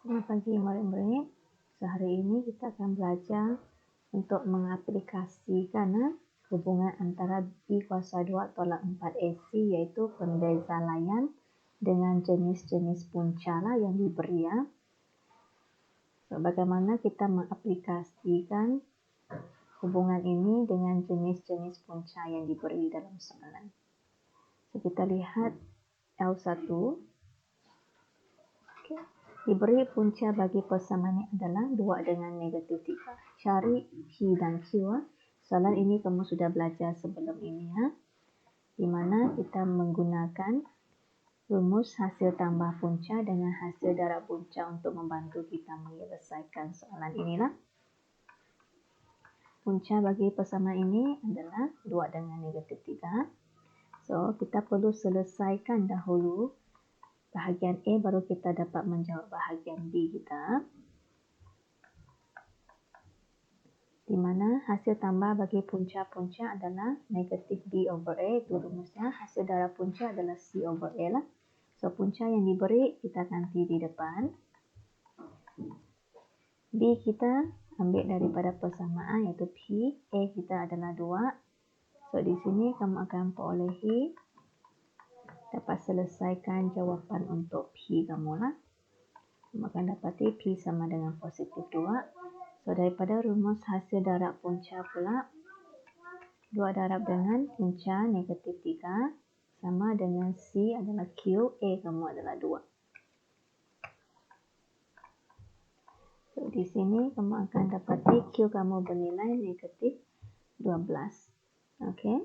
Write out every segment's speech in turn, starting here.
Selamat pagi murid-murid. Sehari ini kita akan belajar untuk mengaplikasikan hubungan antara B kuasa 2 tolak 4 AC iaitu pembeza layan dengan jenis-jenis punca yang diberi. So, bagaimana kita mengaplikasikan hubungan ini dengan jenis-jenis punca yang diberi dalam soalan. So, kita lihat L1. Diberi punca bagi persamaan ini adalah 2 dengan negatif 3. Cari P dan Q. Soalan ini kamu sudah belajar sebelum ini. Di mana kita menggunakan rumus hasil tambah punca dengan hasil darab punca untuk membantu kita menyelesaikan soalan inilah. Punca bagi persamaan ini adalah 2 dengan negatif 3. So, kita perlu selesaikan dahulu bahagian A baru kita dapat menjawab bahagian B kita. Di mana hasil tambah bagi punca-punca adalah negatif B over A. Itu rumusnya. Hasil darab punca adalah C over A lah. So, punca yang diberi kita ganti di depan. B kita ambil daripada persamaan iaitu P. A kita adalah 2. So, di sini kamu akan perolehi dapat selesaikan jawapan untuk P kamu lah. Kamu akan dapati P sama dengan positif 2. So, daripada rumus hasil darab punca pula, 2 darab dengan punca negatif 3 sama dengan C adalah Q, A kamu adalah 2. So, di sini kamu akan dapati Q kamu bernilai negatif 12. Okey.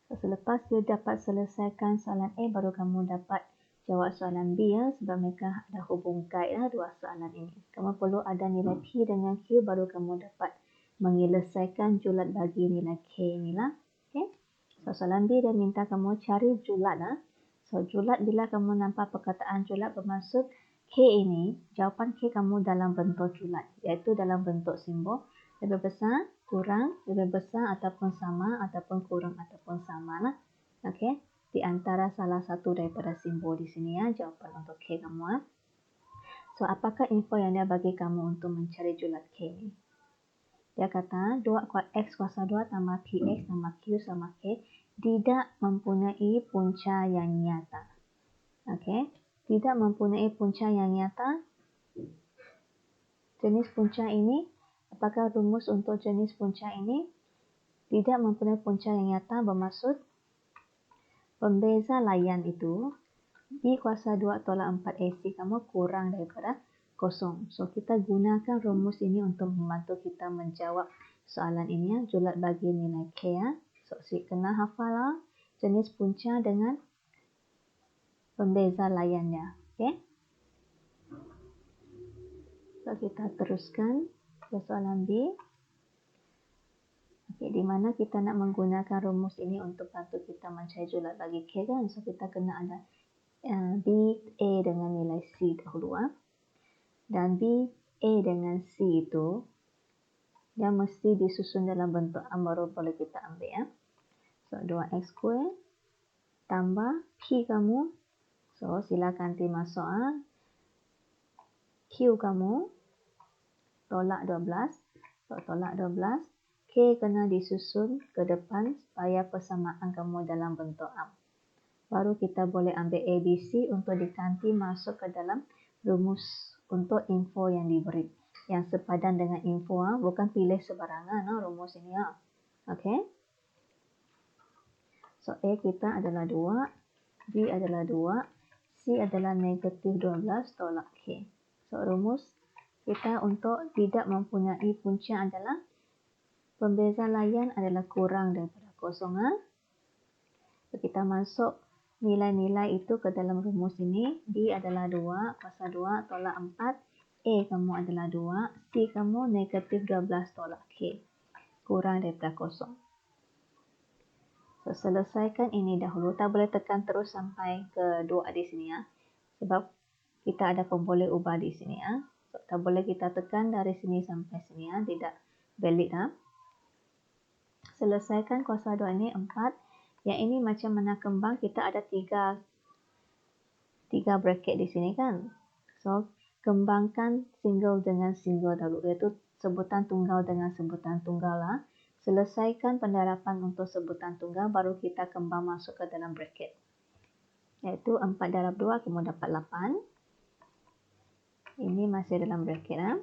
So, selepas you dapat selesaikan soalan A, baru kamu dapat jawab soalan B sebab mereka dah hubungkan dua soalan ini. Kamu perlu ada nilai P dengan Q baru kamu dapat menyelesaikan julat bagi nilai K inilah. Okay. So, soalan B dia minta kamu cari julat. So, julat bila kamu nampak perkataan julat bermaksud K ini, jawapan K kamu dalam bentuk julat iaitu dalam bentuk simbol. Lebih besar, kurang, lebih besar ataupun sama, ataupun kurang ataupun sama lah. Okey, di antara salah satu daripada simbol di sini jawapan untuk K kamu. So, apakah info yang dia bagi kamu untuk mencari julat K ni? Dia kata 2X kuasa 2 tambah PX tambah Q sama K tidak mempunyai punca yang nyata. Okey, tidak mempunyai punca yang nyata. Jenis punca ini, apakah rumus untuk jenis punca ini? Tidak mempunyai punca yang nyata bermaksud pembeza layan itu B kuasa 2 tolak 4 AC kamu kurang daripada 0. So, kita gunakan rumus ini untuk membantu kita menjawab soalan ini. Julat bagi nilai K. So, kena hafal jenis punca dengan pembeza layannya. Okay? So, kita teruskan ke soalan B. Okay, di mana kita nak menggunakan rumus ini untuk bantu kita mencari julat bagi K kan. So, kita kena ada B, A dengan nilai C dahulu. Dan B, A dengan C itu, dia mesti disusun dalam bentuk baru boleh kita ambil. So, 2X square tambah P kamu. So, silakan nanti masuk. Q kamu tolak 12. So, tolak 12. K kena disusun ke depan supaya persamaan kamu dalam bentuk baru kita boleh ambil ABC untuk diganti masuk ke dalam rumus untuk info yang diberi. Yang sepadan dengan info, bukan pilih sebarangan rumus ini. Okey. So, A kita adalah 2, B adalah 2, C adalah negatif 12 tolak K. So, rumus kita untuk tidak mempunyai punca adalah pembeza layan adalah kurang daripada 0. So, kita masuk nilai-nilai itu ke dalam rumus ini. B adalah 2, kuasa 2 tolak 4. A kamu adalah 2, C kamu negatif 12 tolak K. Kurang daripada 0. So, selesaikan ini dahulu. Tak boleh tekan terus sampai ke 2 di sini. Sebab kita ada pemboleh ubah di sini. So, tak boleh kita tekan dari sini sampai sini. Tidak valid. Selesaikan kuasa 2 ini 4. Yang ini macam mana kembang, kita ada 3 bracket di sini kan. So, kembangkan single dengan single dahulu, iaitu sebutan tunggal dengan sebutan tunggal lah. Selesaikan pendarapan untuk sebutan tunggal, baru kita kembang masuk ke dalam bracket. Iaitu 4 darab 2, kamu dapat 8. Ini masih dalam bracket lah.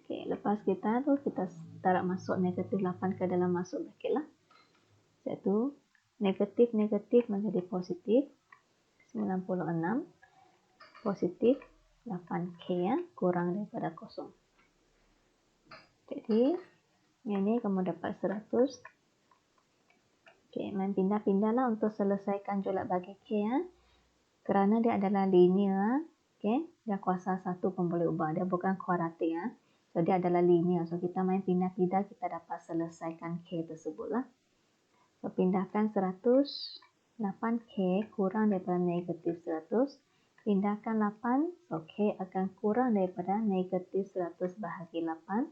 Okey, lepas kita darab masuk negatif 8 ke dalam masuk bracket lah. Iaitu negatif menjadi positif 96. Positif 8K ya, kurang daripada kosong. Jadi, ini kamu dapat 100. Okey, main pindah-pindahlah untuk selesaikan julat bagi K ya. Kerana dia adalah linear, okey, dia kuasa 1 pun boleh ubah. Dia bukan kuadratik ya. So, dia adalah linear. So, kita main pindah-pindah, kita dapat selesaikan K tersebutlah. So, pindahkan 100, 8K kurang daripada negatif 100. Pindahkan 8, so K akan kurang daripada negatif 100 bahagi 8.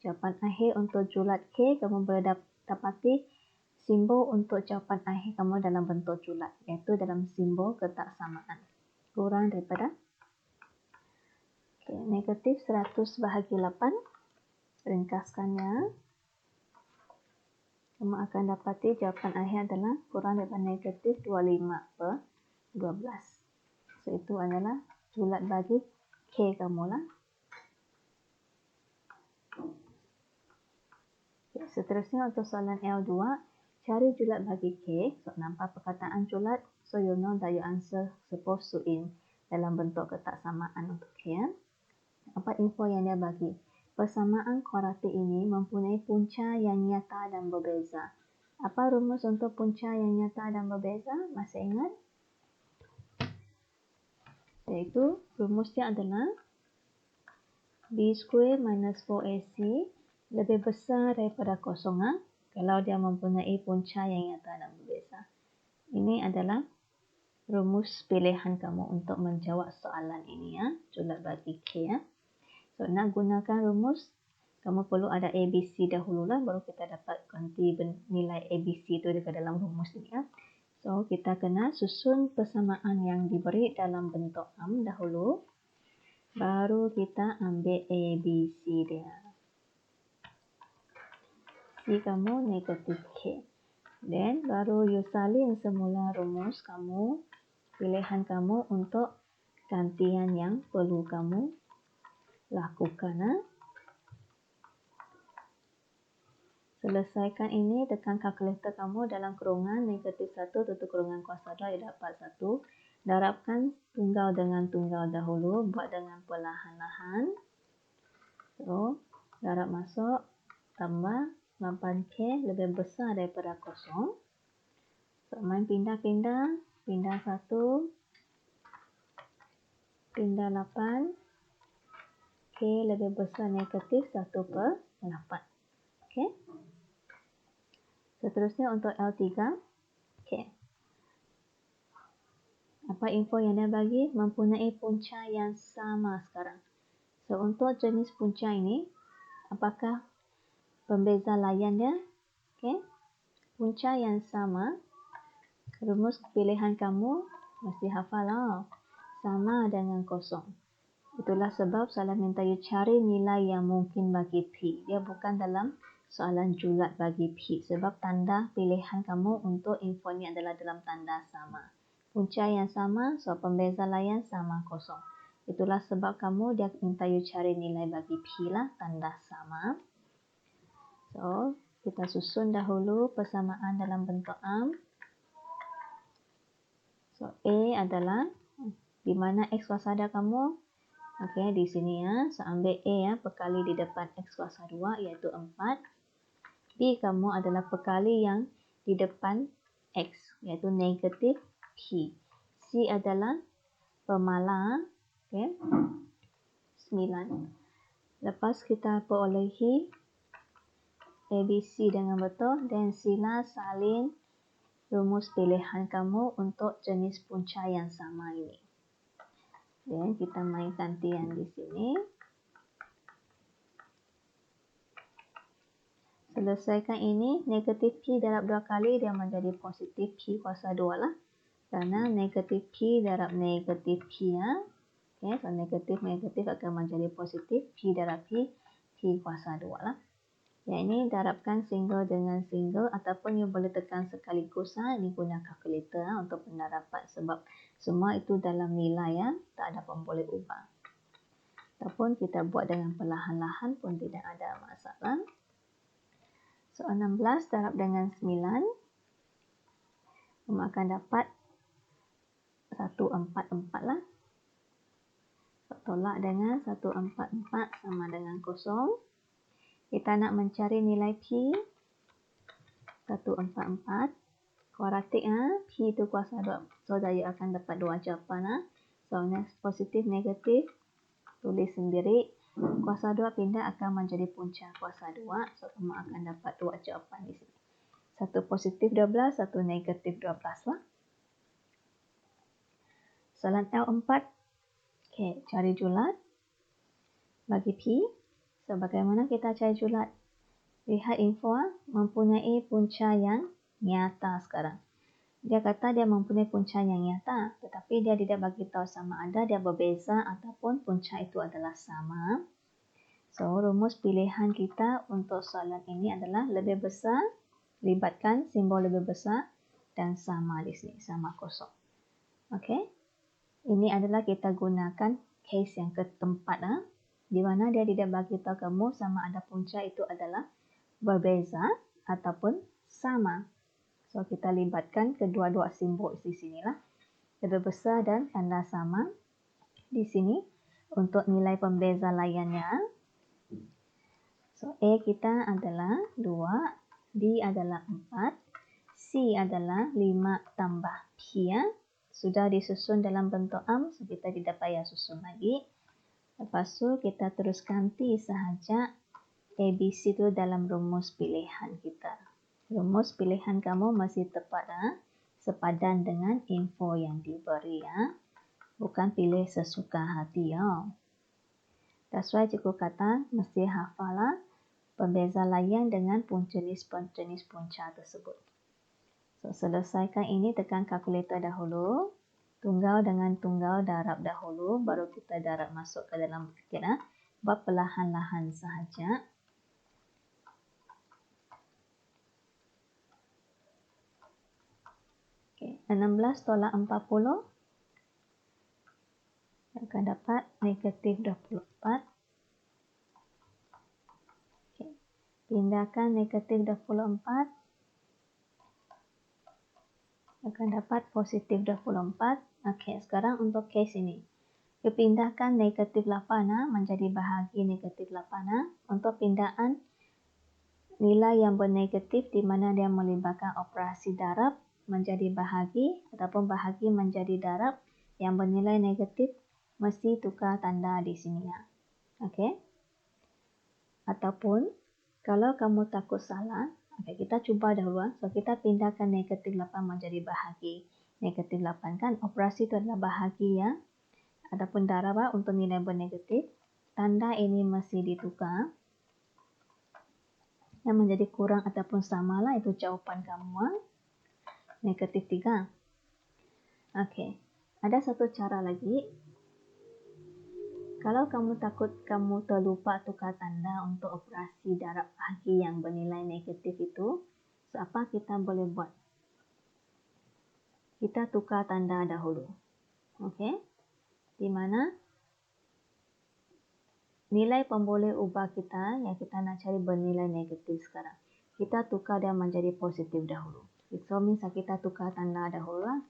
Jawapan akhir untuk julat K, kamu boleh dapati simbol untuk jawapan akhir kamu dalam bentuk julat, iaitu dalam simbol ketaksamaan. Kurang daripada negatif 100 bahagi 8. Ringkaskannya. Kamu akan dapati jawapan akhir adalah kurang daripada negatif 25/12. So, itu adalah julat bagi K kamu lah. Okay, seterusnya untuk soalan L2, cari julat bagi K. So, nampak perkataan julat, so you know that your answer supposed to in dalam bentuk ketaksamaan untuk K. Ya? Apa info yang dia bagi? Persamaan kuadratik ini mempunyai punca yang nyata dan berbeza. Apa rumus untuk punca yang nyata dan berbeza? Masih ingat? Iaitu rumusnya adalah B² minus 4AC lebih besar daripada kosong kalau dia mempunyai punca yang nyata dan berbeza. Ini adalah rumus pilihan kamu untuk menjawab soalan ini ya, julat bagi K ya. So, nak gunakan rumus, kamu perlu ada ABC dahululah, baru kita dapat ganti nilai ABC itu dekat dalam rumus ini ya. So, kita kena susun persamaan yang diberi dalam bentuk am dahulu. Baru kita ambil ABC dia. C kamu negatif K. Then, baru you salin semula rumus kamu, pilihan kamu untuk gantian yang perlu kamu lakukan. Selesaikan ini, tekan kalkulator kamu dalam kurungan negatif 1 tutup kurungan kuasa 2, ia dapat 1. Darabkan tunggal dengan tunggal dahulu, buat dengan perlahan-lahan. So, darab masuk, tambah 8K lebih besar daripada kosong. So, main pindah-pindah, pindah 1, pindah 8, K lebih besar negatif 1/8. Okey. Seterusnya untuk L3. Okay. Apa info yang dia bagi? Mempunyai punca yang sama sekarang. So, untuk jenis punca ini, apakah pembeza layan dia? Okay. Punca yang sama, rumus pilihan kamu mesti hafal lah. Sama dengan kosong. Itulah sebab soalan minta you cari nilai yang mungkin bagi P. Dia bukan dalam soalan julat bagi P. Sebab tanda pilihan kamu untuk info ni adalah dalam tanda sama. Punca yang sama, so pembeza layan sama kosong. Itulah sebab kamu dia minta you cari nilai bagi P lah, tanda sama. So, kita susun dahulu persamaan dalam bentuk am. So, A adalah, di mana X kuasa ada kamu? Okey, di sini ya. So, ambil A ya, perkali di depan X kuasa 2, iaitu 4. B kamu adalah perkali yang di depan X, iaitu negatif P. C adalah pemalar, okey, 9. Lepas kita perolehi ABC dengan betul, dan sila salin rumus pilihan kamu untuk jenis punca yang sama ini. Dan kita main gantian di sini. Selesaikan ini, negatif P darab 2 kali dia menjadi positif P kuasa 2 lah. Kerana negatif P darab negatif P ya. Okey, so negatif akan menjadi positif. P darab P kuasa 2 lah. Yang ini darabkan single dengan single ataupun you boleh tekan sekaligus. Ini guna kalkulator untuk pendarapan sebab semua itu dalam nilai tak ada pun boleh ubah. Ataupun kita buat dengan perlahan-lahan pun tidak ada masalah. So 16 darab dengan 9. Kamu akan dapat 144 lah. So, tolak dengan 144 sama dengan 0. Kita nak mencari nilai P 144. Kuadratik P itu kuasa 2. So saya akan dapat dua jawapan. So positif negatif tulis sendiri. Kuasa 2 pindah akan menjadi punca kuasa 2. So kamu akan dapat dua jawapan di sini. Satu positif 12, satu negatif 12 lah. Soalan L4. Okey, cari julat bagi P. So, bagaimana kita cari julat? Lihat info mempunyai punca yang nyata sekarang. Dia kata dia mempunyai punca yang nyata, tetapi dia tidak bagi tahu sama ada dia berbeza ataupun punca itu adalah sama. So, rumus pilihan kita untuk soalan ini adalah lebih besar, libatkan simbol lebih besar dan sama di sini, sama kosong. Okey. Ini adalah kita gunakan case yang keempat. Di mana dia tidak bagi tahu kamu sama ada punca itu adalah berbeza ataupun sama. So, kita libatkan kedua-dua simbol di sinilah. Lebih besar dan tanda sama di sini untuk nilai pembeza layannya. So, A kita adalah 2, D adalah 4, C adalah 5 tambah P. Sudah disusun dalam bentuk so kita tidak payah susun lagi. Lepas tu kita terus ganti sahaja ABC itu dalam rumus pilihan kita. Rumus pilihan kamu masih tepat sepadan dengan info yang diberi Bukan pilih sesuka hati That's why cikgu kata mesti hafal pembeza layan dengan jenis punca tersebut. So, selesaikan ini tekan kalkulator dahulu. Tunggal dengan tunggal darab dahulu, baru kita darab masuk ke dalam bracket. Buat perlahan-lahan sahaja. Okay. 16 tolak 40 akan dapat negatif 24. Okay. Pindahkan negatif 24 akan dapat positif 24. Okey, sekarang untuk case ini. Kita pindahkan negatif 8 menjadi bahagi negatif 8 untuk pindaan nilai yang bernegatif di mana dia melibatkan operasi darab menjadi bahagi ataupun bahagi menjadi darab yang bernilai negatif mesti tukar tanda di sini Okey. Ataupun kalau kamu takut salah, kita cuba dahulu. So, kita pindahkan negatif 8 menjadi bahagi negatif 8 kan. Operasi itu adalah bahagi Adapun darab untuk nilai bernegatif. Tanda ini mesti ditukar. Yang menjadi kurang ataupun sama lah. Itu jawapan kamu. Negatif 3. Okey. Ada satu cara lagi. Kalau kamu takut kamu terlupa tukar tanda untuk operasi darab bahagi yang bernilai negatif itu, so apa kita boleh buat? Kita tukar tanda dahulu. Okey? Di mana nilai pemboleh ubah kita yang kita nak cari bernilai negatif sekarang. Kita tukar dia menjadi positif dahulu. So, misal kita tukar tanda dahulu lah.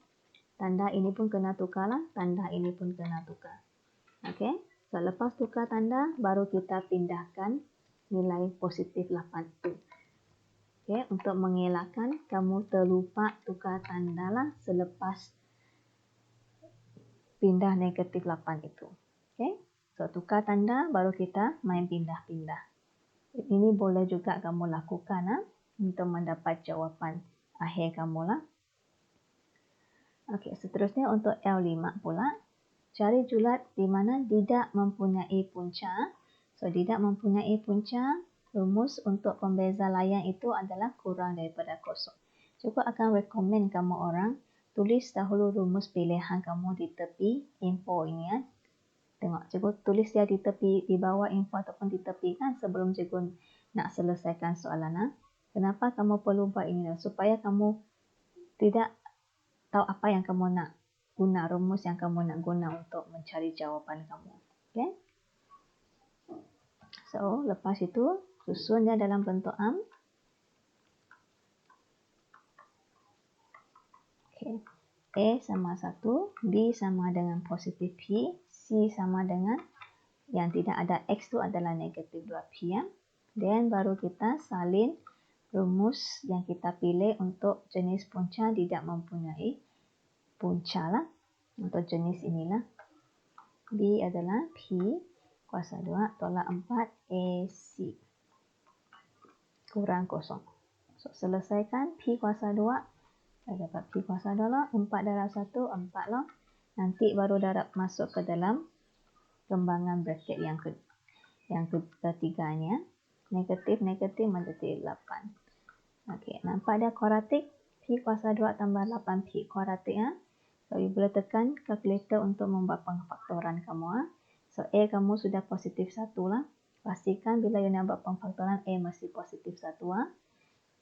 Tanda ini pun kena tukar lah. Tanda ini pun kena tukar. Okey? So, lepas tukar tanda, baru kita pindahkan nilai positif 8 itu. Okay, untuk mengelakkan kamu terlupa tukar tanda lah selepas pindah negatif 8 itu. Okay? So, tukar tanda, baru kita main pindah-pindah. Ini boleh juga kamu lakukan untuk mendapat jawapan akhir kamu lah. Okay, seterusnya untuk L5 pula. Cari julat di mana tidak mempunyai punca. So, tidak mempunyai punca, rumus untuk pembeza layan itu adalah kurang daripada kosong. Cikgu akan rekomen kamu orang tulis dahulu rumus pilihan kamu di tepi info ini Cikgu tulis dia di tepi, di bawah info ataupun di tepi kan sebelum cikgu nak selesaikan soalan. Kenapa kamu perlu buat ini? Supaya kamu tidak tahu apa yang kamu nak guna, rumus yang kamu nak guna untuk mencari jawapan kamu. Okay? So, lepas itu susunnya dalam bentuk am. Okay. A sama 1, B sama dengan positif P, C sama dengan yang tidak ada X itu adalah negatif 2P. Dan baru kita salin rumus yang kita pilih untuk jenis punca tidak mempunyai punca lah. Untuk jenis inilah. B adalah P kuasa 2 tolak 4 AC kurang kosong. So, selesaikan P kuasa 2. Saya dapat P kuasa 2 lah. 4 darab 1, 4 lah. Nanti baru darab masuk ke dalam kembangan bracket yang ketiganya. Negatif menjadi 8. Okey, nampak ada kuadratik? P kuasa 2 tambah 8P kuadratik. So, you boleh tekan kalkulator untuk membuat pengfaktoran kamu. So, A kamu sudah positif 1 lah. Pastikan bila you nak buat pengfaktoran, A mesti positif 1.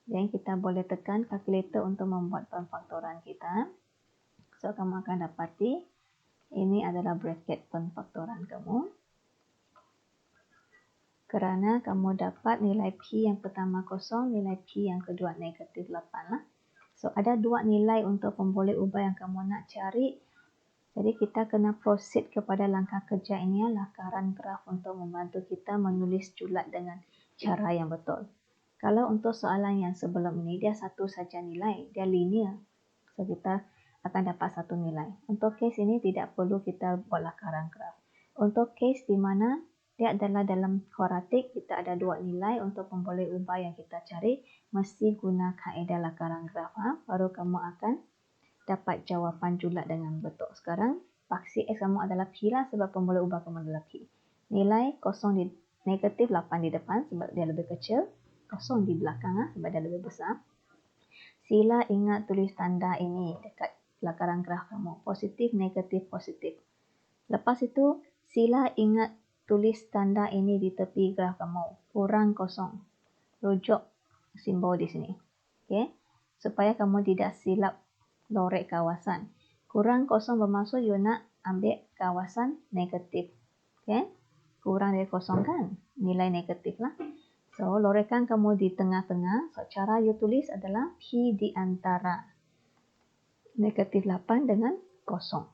Dan kita boleh tekan kalkulator untuk membuat pengfaktoran kita. So, kamu akan dapati ini adalah bracket pengfaktoran kamu. Kerana kamu dapat nilai P yang pertama kosong, nilai P yang kedua negatif 8 lah. So, ada dua nilai untuk pemboleh ubah yang kamu nak cari. Jadi, kita kena proceed kepada langkah kerja ini, lakaran graf untuk membantu kita menulis julat dengan cara yang betul. Kalau untuk soalan yang sebelum ini, dia satu saja nilai, dia linear. So, kita akan dapat satu nilai. Untuk case ini, tidak perlu kita buat lakaran graf. Untuk case di mana dia adalah dalam kuadratik, kita ada dua nilai untuk pemboleh ubah yang kita cari, mesti guna kaedah lakaran graf. Baru kamu akan dapat jawapan julat dengan betul. Sekarang, paksi X kamu adalah P lah sebab pemboleh ubah kamu adalah P. Nilai kosong di negatif 8 di depan sebab dia lebih kecil. Kosong di belakang sebab dia lebih besar. Sila ingat tulis tanda ini dekat lakaran graf kamu. Positif, negatif, positif. Lepas itu, sila ingat tulis tanda ini di tepi graf kamu. Kurang kosong. Rujuk simbol di sini. Okay? Supaya kamu tidak silap lorek kawasan. Kurang kosong bermaksud you nak ambil kawasan negatif. Okay? Kurang dari kosong kan? Nilai negatif lah. So, lorekan kamu di tengah-tengah. So, cara you tulis adalah P di antara negatif 8 dengan kosong.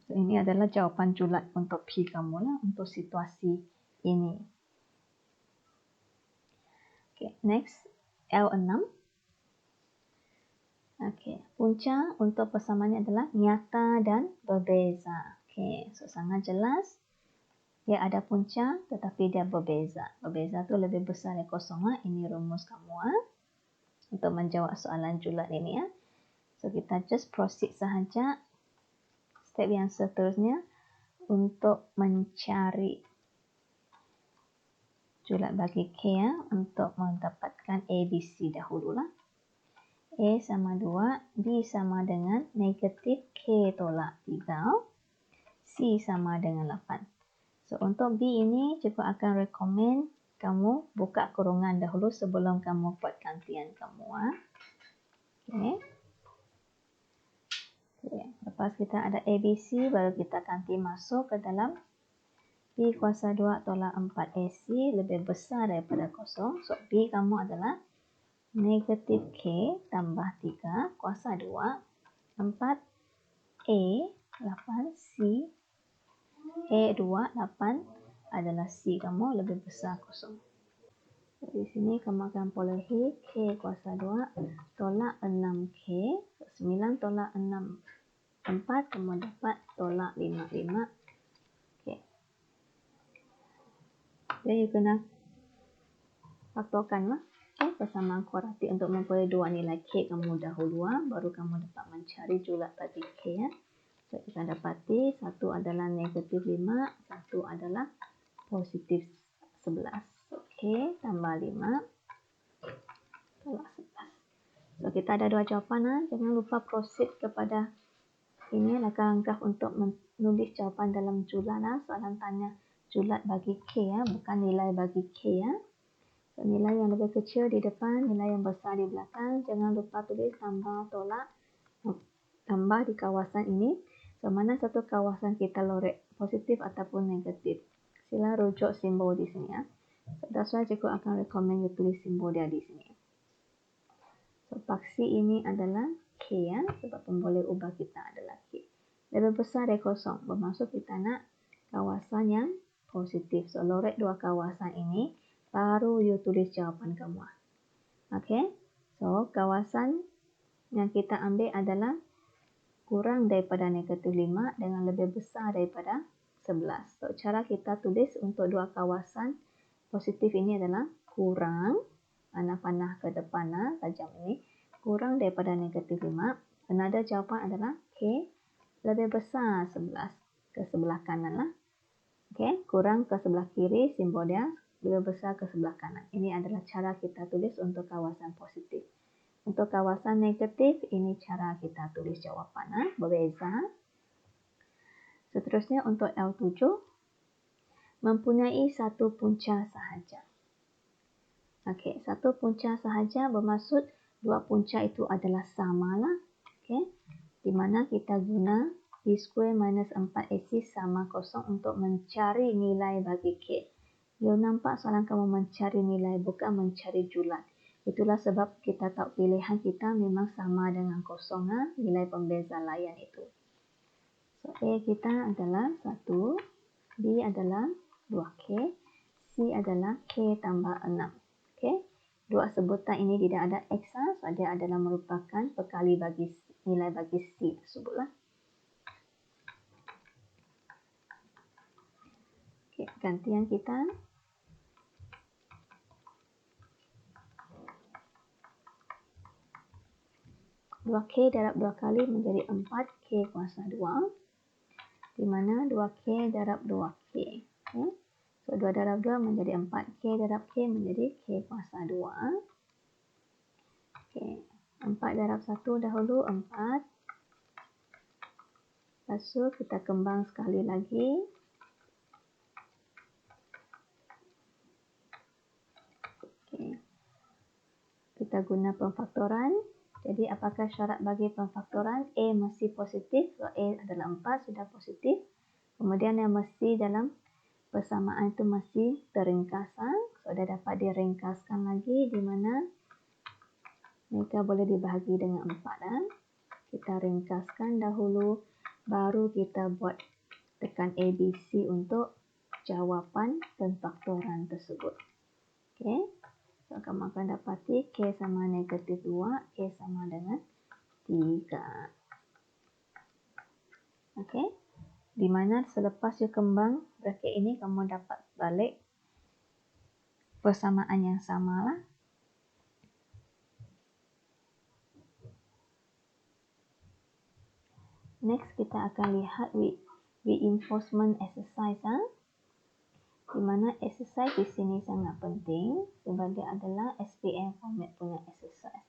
So, ini adalah jawapan julat untuk P kamu lah, untuk situasi ini. Okay, next. L6. Okay, punca untuk persamaannya adalah nyata dan berbeza. Okay, so sangat jelas. Dia ada punca tetapi dia berbeza. Berbeza tu lebih besar dari kosong. Ini rumus kamu untuk menjawab soalan julat ini. So, kita just proceed sahaja. Step yang seterusnya untuk mencari julat bagi K untuk mendapatkan ABC dahululah. A sama 2, B sama dengan negatif K tolak 3, C sama dengan 8. So, untuk B ini, cikgu akan rekomen kamu buka kurungan dahulu sebelum kamu buat gantian kamu. Okay. Okay. Lepas kita ada ABC, baru kita ganti masuk ke dalam B kuasa 2 tolak 4 AC lebih besar daripada kosong. So, B kamu adalah negatif K tambah 3 kuasa 2, 4 A, 8 C, A2, 8 adalah C kamu lebih besar kosong. Di sini kamu akan perolehi K kuasa 2 tolak 6K. 9 tolak 6, 4. Kamu dapat tolak 55. Okay. Jadi, you kena faktorkan lah. Okay. Persamaan kuadratik untuk memperoleh dua nilai K kamu dahulu. Baru kamu dapat mencari julat bagi K. So, kita dapati satu adalah negatif 5, satu adalah positif 11. Okey, tambah 5 tolak 11. So, kita ada dua jawapan. Jangan lupa proceed kepada ini lakaran graf untuk nulis jawapan dalam julat lah. Soalan tanya julat bagi K ya, bukan nilai bagi K ya. So, nilai yang lebih kecil di depan, nilai yang besar di belakang. Jangan lupa tulis tambah tolak, tambah di kawasan ini. So, mana satu kawasan kita lorek, positif ataupun negatif. Sila rujuk simbol di sini ya. So, that's why cikgu akan recommend you tulis simbol dia di sini. So, paksi ini adalah K ya, sebab pemboleh ubah kita adalah K. Lebih besar dari kosong, bermaksud kita nak kawasan yang positif. So, lorek dua kawasan ini, baru you tulis jawapan kamu. Okay, so kawasan yang kita ambil adalah kurang daripada negatif 5 dengan lebih besar daripada 11. So, cara kita tulis untuk dua kawasan positif ini adalah kurang, panah-panah ke depan lah, tajam ini, kurang daripada negatif 5. Penada jawapan adalah K lebih besar 11 ke sebelah kanan lah. Okay, kurang ke sebelah kiri, simbol dia lebih besar ke sebelah kanan. Ini adalah cara kita tulis untuk kawasan positif. Untuk kawasan negatif, ini cara kita tulis jawapan. Berbeza. Seterusnya untuk L7, mempunyai satu punca sahaja. Okey, satu punca sahaja bermaksud dua punca itu adalah sama lah. Okey, di mana kita guna B square minus 4AC sama kosong untuk mencari nilai bagi K. You nampak soalan kamu mencari nilai, bukan mencari julat. Itulah sebab kita tahu pilihan kita memang sama dengan kosong, nilai pembeza layan itu. So, A kita adalah 1, B adalah 2K, C adalah K tambah 6. Okay. Dua sebutan ini tidak ada X, so dia adalah merupakan perkali bagi nilai bagi C tersebutlah. Okay, gantian kita. Dua K darab 2 kali menjadi 4K kuasa 2. Di mana 2K darab 2K. Okay. So, 2 darab 2 menjadi 4. K darab K menjadi K kuasa 2. Okay. 4 darab 1 dahulu, 4. Lepas tu, kita kembang sekali lagi. Okay. Kita guna pemfaktoran. Jadi, apakah syarat bagi pemfaktoran? A mesti positif. So, A adalah 4, sudah positif. Kemudian, yang mesti dalam persamaan itu masih teringkasan. So, dah dapat diringkaskan lagi di mana mereka boleh dibahagi dengan 4. Kita ringkaskan dahulu, baru kita buat tekan ABC untuk jawapan pemfaktoran tersebut. Okay. So, kamu akan dapati K sama negatif 2, K sama dengan 3. Okay. Di mana selepas you kembang bracket ini, kamu dapat balik persamaan yang sama lah. Next, kita akan lihat reinforcement exercise. Di mana exercise di sini sangat penting sebab dia adalah SPM format punya exercise.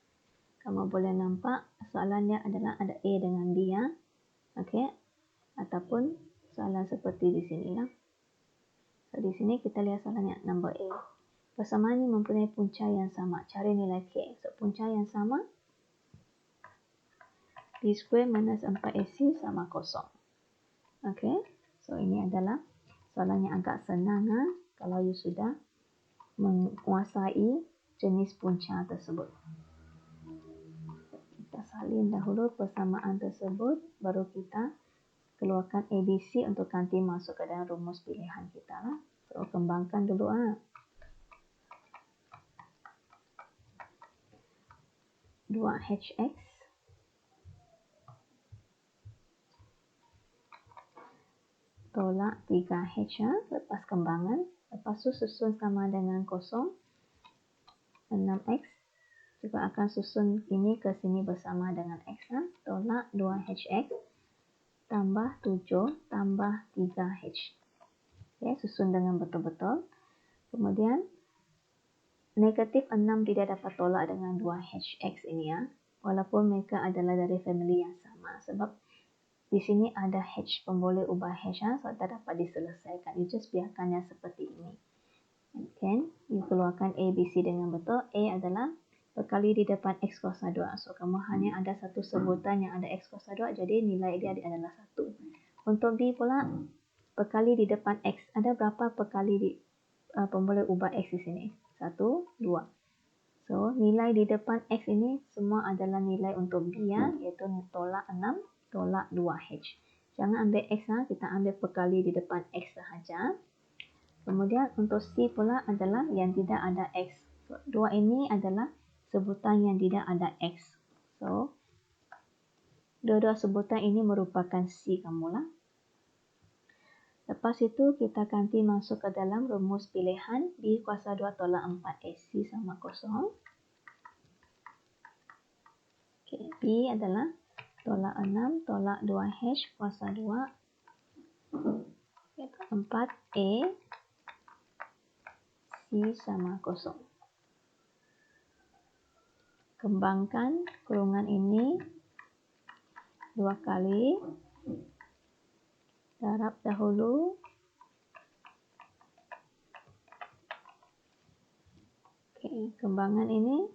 Kamu boleh nampak soalannya adalah ada A dengan B ya. Okey. Ataupun soalan seperti di sini lah. So, di sini kita lihat soalannya number A. Persamaan ini mempunyai punca yang sama. Cari nilai K. So, punca yang sama B square minus 4AC sama kosong. Okey. So, ini adalah soalan yang agak senang kalau you sudah menguasai jenis punca tersebut. Kita salin dahulu persamaan tersebut, baru kita keluarkan ABC untuk nanti masuk ke dalam rumus pilihan kita lah. So, kembangkan dulu ah. 2HX tolak 3H lepas kembangan. Lepas tu susun sama dengan kosong. 6X juga akan susun ini ke sini bersama dengan X. Tolak 2HX tambah 7 tambah 3H. Okay, susun dengan betul-betul. Kemudian negatif 6 tidak dapat tolak dengan 2HX ini ya. Walaupun mereka adalah dari family yang sama. Sebab di sini ada H, pemboleh ubah H, so tak dapat diselesaikan. You just biarkannya seperti ini. Okay, you keluarkan A, B, C dengan betul. A adalah berkali di depan X kuasa 2. So, kamu hanya ada satu sebutan yang ada X kuasa 2, jadi nilai dia adalah 1. Untuk B pula, berkali di depan X. Ada berapa perkali di pemboleh ubah X di sini? 1, 2. So, nilai di depan X ini semua adalah nilai untuk B, ya, iaitu tolak 6, tolak 2H. Jangan ambil X, kita ambil perkali di depan X sahaja. Kemudian untuk C pula adalah yang tidak ada X. So, 2 ini adalah sebutan yang tidak ada X. So, dua-dua sebutan ini merupakan C kamulah. Lepas itu kita ganti masuk ke dalam rumus pilihan B kuasa 2 tolak 4X. C sama kosong. Okay, B adalah tolak 6 tolak 2H kuasa 2 4A C sama kosong. Kembangkan kurungan ini 2 kali. Darab dahulu. Okay, kembangan ini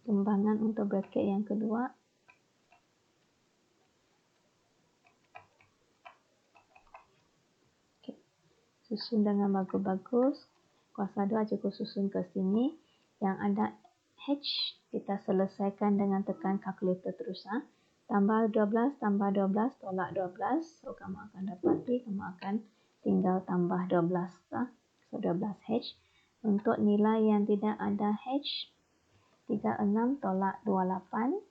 kembangan untuk bracket yang kedua. Okay. Susun dengan bagus-bagus. Kuasa 2 cukup susun ke sini. Yang ada H kita selesaikan dengan tekan kalkulator terus. Tambah 12 tambah 12 tolak 12. So kamu akan dapati kamu akan tinggal tambah 12. So 12H. Untuk nilai yang tidak ada H 36 tolak 28.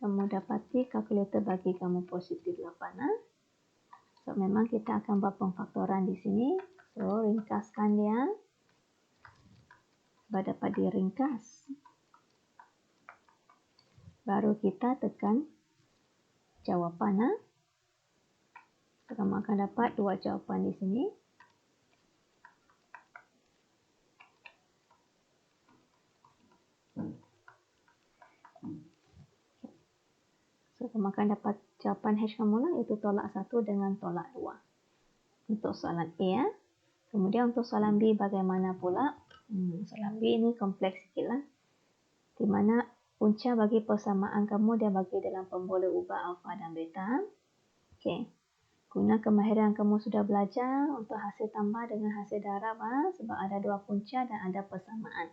Kamu dapati kalkulator bagi kamu positif 8. So, memang kita akan buat pemfaktoran di sini. So, ringkaskan dia. Dapat diringkas. Baru kita tekan jawapan. So, kamu akan dapat dua jawapan di sini. So, kamu akan dapat jawapan H kamu lah, iaitu tolak 1 dengan tolak 2. Untuk soalan A. Kemudian untuk soalan B bagaimana pula? Soalan B ini kompleks sikit lah. Di mana punca bagi persamaan kamu dia bagi dalam pemboleh ubah alfa dan beta. Okey. Guna kemahiran kamu sudah belajar untuk hasil tambah dengan hasil darab sebab ada dua punca dan ada persamaan.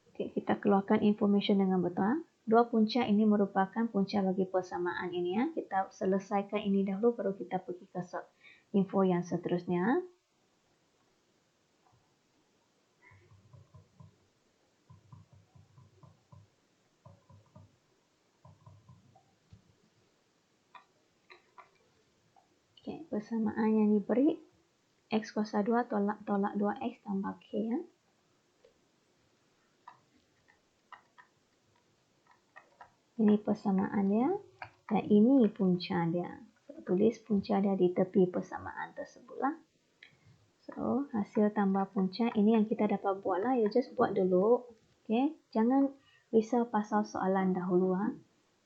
Okey, kita keluarkan information dengan betul. Dua punca ini merupakan punca bagi persamaan ini. Kita selesaikan ini dahulu baru kita pergi ke info yang seterusnya. Okay, persamaan yang diberi X kuasa 2 tolak 2X tambah K. Ini persamaan dia dan ini punca dia. So, tulis punca dia di tepi persamaan tersebutlah. So, hasil tambah punca ini yang kita dapat buat lah. You just buat dulu. Okay. Jangan risau pasal soalan dahulu.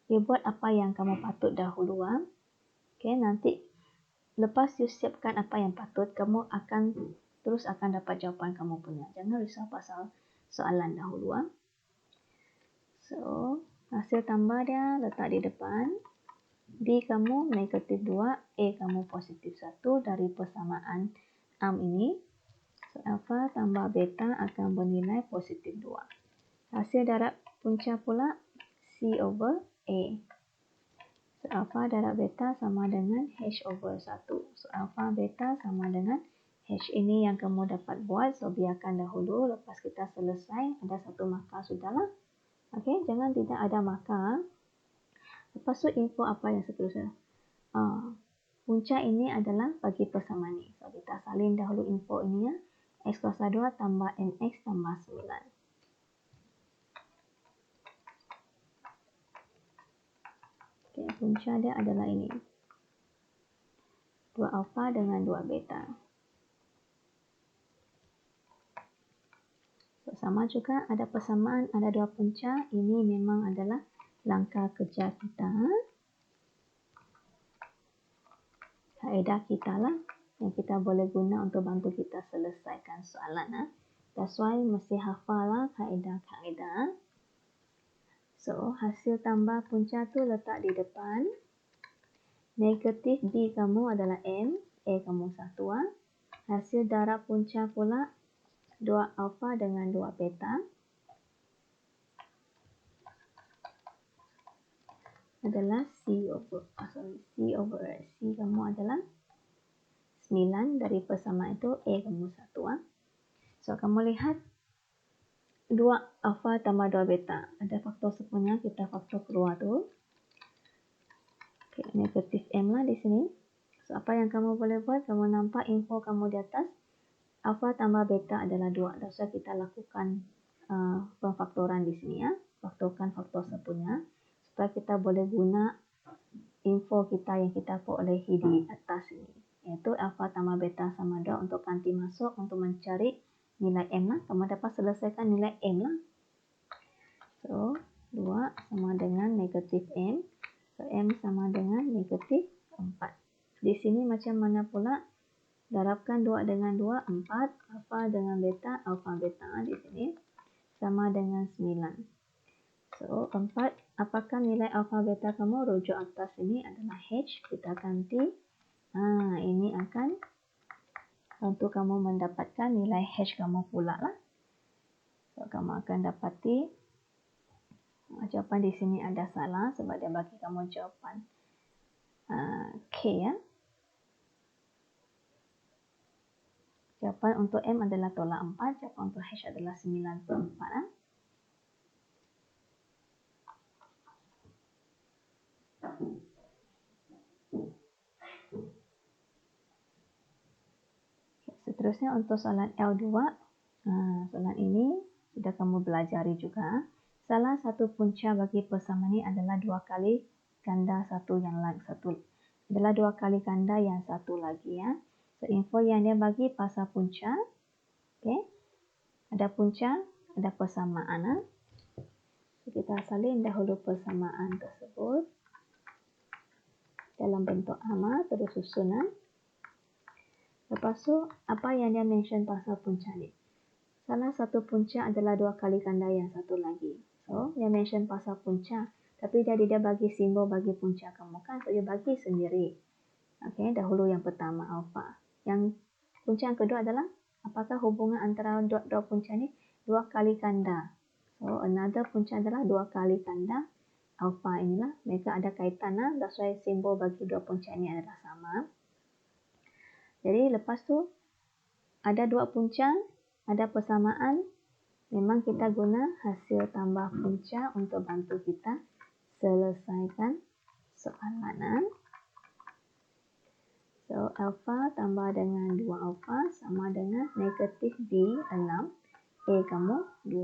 You buat apa yang kamu patut dahulu. Okay. Nanti lepas you siapkan apa yang patut, kamu akan terus akan dapat jawapan kamu punya. Jangan risau pasal soalan dahulu. So, hasil tambah dia letak di depan. B kamu negatif 2, A kamu positif 1 dari persamaan ini. So, alpha tambah beta akan bernilai positif 2. Hasil darab punca pula C over A. So, alpha darab beta sama dengan H over 1. So, alpha beta sama dengan H. Ini yang kamu dapat buat. So, biarkan dahulu. Lepas kita selesai, ada satu markah sudahlah. Okey, jangan tidak ada markah. Lepas tu info apa yang seterusnya. Punca ini adalah bagi persamaan ni. So, kita salin dahulu info ini. X kuasa 2 tambah NX tambah 9. Okay, punca dia adalah ini. 2 alfa dengan 2 beta. So, sama juga ada persamaan, ada 2 punca. Ini memang adalah langkah kerja kita. Kaedah kita lah yang kita boleh guna untuk bantu kita selesaikan soalan. That's why mesti hafal lah kaedah-kaedah. So, hasil tambah punca tu letak di depan. Negatif B kamu adalah M, A kamu 1. Hasil darab punca pula 2 alfa dengan 2 beta adalah C over C kamu adalah 9 dari persamaan itu A kamu 1. So, kamu lihat 2 alfa tambah 2 beta. Ada faktor sepunya, kita faktor keluar tu. Okay, negatif M lah di sini. So, apa yang kamu boleh buat? Kamu nampak info kamu di atas. Alfa tambah beta adalah 2. Dan so, kita lakukan pemfaktoran di sini ya. Faktorkan faktor sepunya. Supaya kita boleh guna info kita yang kita perolehi di atas ini. Iaitu alfa tambah beta sama 2 untuk nanti masuk untuk mencari nilai M lah. Kamu dapat selesaikan nilai M lah. So, 2 sama dengan negatif M. So, M sama dengan negatif 4. Di sini macam mana pula? Darabkan 2 dengan 2, 4. Alfa dengan beta, alfa beta di sini. Sama dengan 9. So, 4. Apakah nilai alfa beta kamu? Rujuk atas ini adalah H. Kita ganti. Ini akan bantu kamu mendapatkan nilai H kamu pula lah. So, kamu akan dapati jawapan di sini ada salah sebab dia bagi kamu jawapan K ya. Jawapan untuk M adalah tolak 4, jawapan untuk H adalah 94. Seterusnya untuk soalan L2. Soalan ini sudah kamu belajari juga. Salah satu punca bagi persamaan ini adalah 2 kali ganda satu yang lain. Adalah 2 kali ganda yang satu lagi ya. So, info yang dia bagi pasal punca. Okay. Ada punca, ada persamaan. So, kita salin dahulu persamaan tersebut. Dalam bentuk hama, terus susunan. Lepas tu, apa yang dia mention pasal punca ni? Salah satu punca adalah 2 kali ganda yang satu lagi. So, dia mention pasal punca. Tapi dia tidak bagi simbol bagi punca kamu kan. So, dia bagi sendiri. Okay, dahulu yang pertama, alfa. Yang punca yang kedua adalah, apakah hubungan antara dua punca ni? 2 kali ganda. So, another punca adalah 2 kali ganda. Alfa inilah, mereka ada kaitan lah. That's why simbol bagi dua punca ini adalah sama. Jadi, lepas tu, ada 2 punca, ada persamaan. Memang kita guna hasil tambah punca untuk bantu kita selesaikan soalan. So, alfa tambah dengan 2 alfa sama dengan negatif B6. A kamu 2.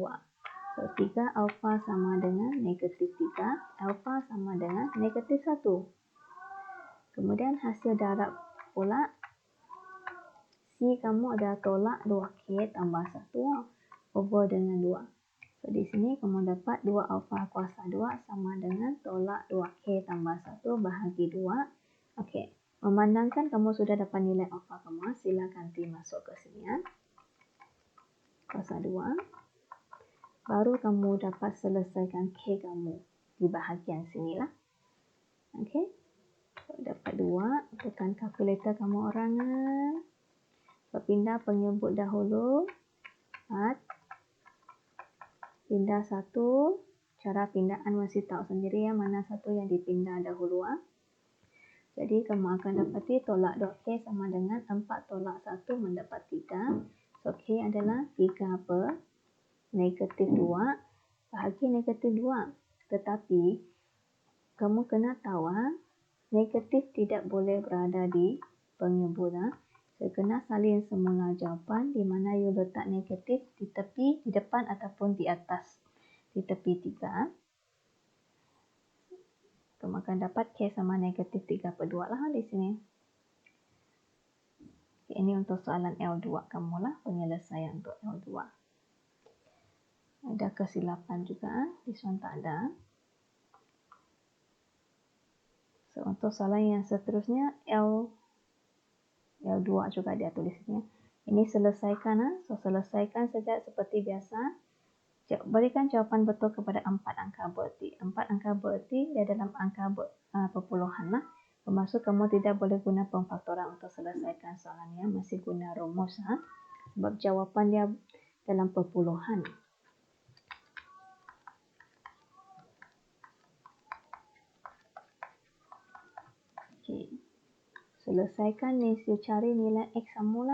So, 3 alfa sama dengan negatif 3. Alfa sama dengan negatif 1. Kemudian hasil darab pula. C kamu adalah tolak 2K tambah 1 over dengan 2. So, di sini kamu dapat 2 alfa kuasa 2 sama dengan tolak 2K tambah 1 bahagi 2. Okey. Memandangkan kamu sudah dapat nilai alfa kamu, sila ganti masuk ke sini ya. Kuasa 2. Baru kamu dapat selesaikan K kamu di bahagian sinilah. Okey. So, dapat 2. Tekan kalkulator kamu orangan. So, pindah penyebut dahulu. 4. Pindah 1. Cara pindahan masih tahu sendiri ya, mana satu yang dipindah dahulu. Jadi, kamu akan dapati tolak 2K sama dengan 4 tolak 1 mendapat 3. So, K adalah 3 per negatif 2 bahagi negatif 2. Tetapi, kamu kena tahu negatif tidak boleh berada di penyebut. So, kena salin semula jawapan di mana you letak negatif di tepi, di depan ataupun di atas. Di tepi 3. Kamu akan dapat K sama negatif 3/2 lah di sini. Ini untuk soalan L2 kamu lah, penyelesaian untuk L2. Ada kesilapan juga, di sana tak ada. So, untuk soalan yang seterusnya, L2 juga dia tulisnya. Ini selesaikan. So, selesaikan saja seperti biasa. Berikan jawapan betul kepada 4 angka bererti. 4 angka bererti dia dalam angka perpuluhan lah. Bermaksud kamu tidak boleh guna pemfaktoran untuk selesaikan soalannya, masih guna rumus. Sebab jawapan dia dalam perpuluhan. Okay. Selesaikan ni, you cari nilai X semula.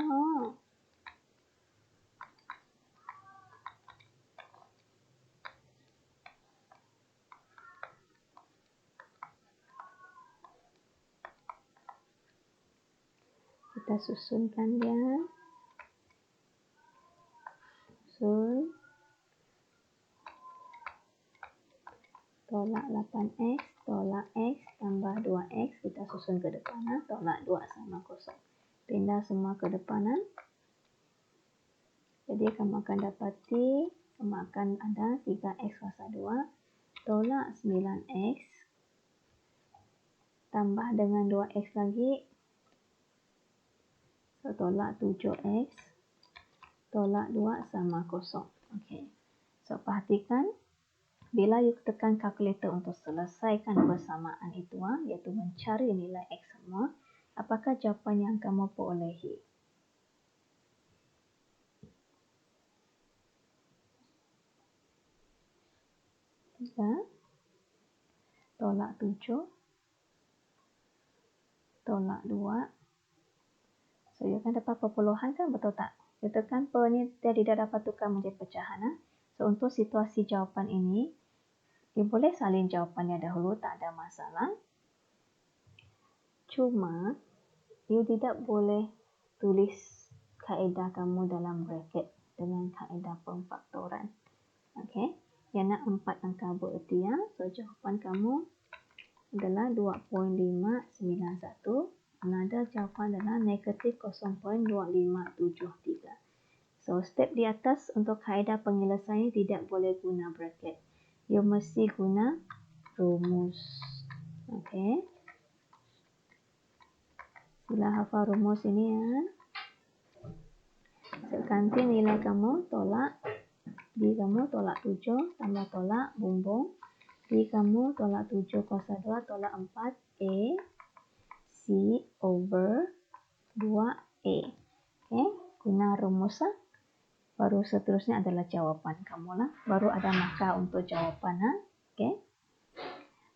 Kita susunkan dia. Susun. Tolak 8X, tolak X, tambah 2X. Kita susun ke depan. Tolak 2 sama 0. Pindah semua ke depan. Jadi kamu akan dapati, kamu akan ada 3X kuasa 2. Tolak 9X. Tambah dengan 2X lagi. So, tolak 7X. Tolak 2 sama 0. Okay. So, perhatikan. Bila you tekan kalkulator untuk selesaikan persamaan itu, iaitu mencari nilai X semua, apakah jawapan yang kamu perolehi? Tolak 7. Tolak 2. So, you akan dapat perpuluhan kan? Betul tak? You tekan per ni, dia tidak dapat tukar menjadi pecahan. So, untuk situasi jawapan ini, you boleh salin jawapannya dahulu, tak ada masalah. Cuma, you tidak boleh tulis kaedah kamu dalam bracket dengan kaedah pemfaktoran. Okey, yang nak 4 angka bererti. So, jawapan kamu adalah 2.591. Nada jawapan adalah negatif 0.2573. So, step di atas untuk kaedah penyelesaian tidak boleh guna bracket. You mesti guna rumus. Okey. Sila hafal rumus ini ya. So, ganti nilai kamu, tolak. B kamu tolak 7, tambah tolak, bumbung. B kamu tolak 7 kuasa 2, tolak 4. A. C over 2A. Okay. Guna rumus. Baru seterusnya adalah jawapan kamu lah. Baru ada markah untuk jawapan. Okay.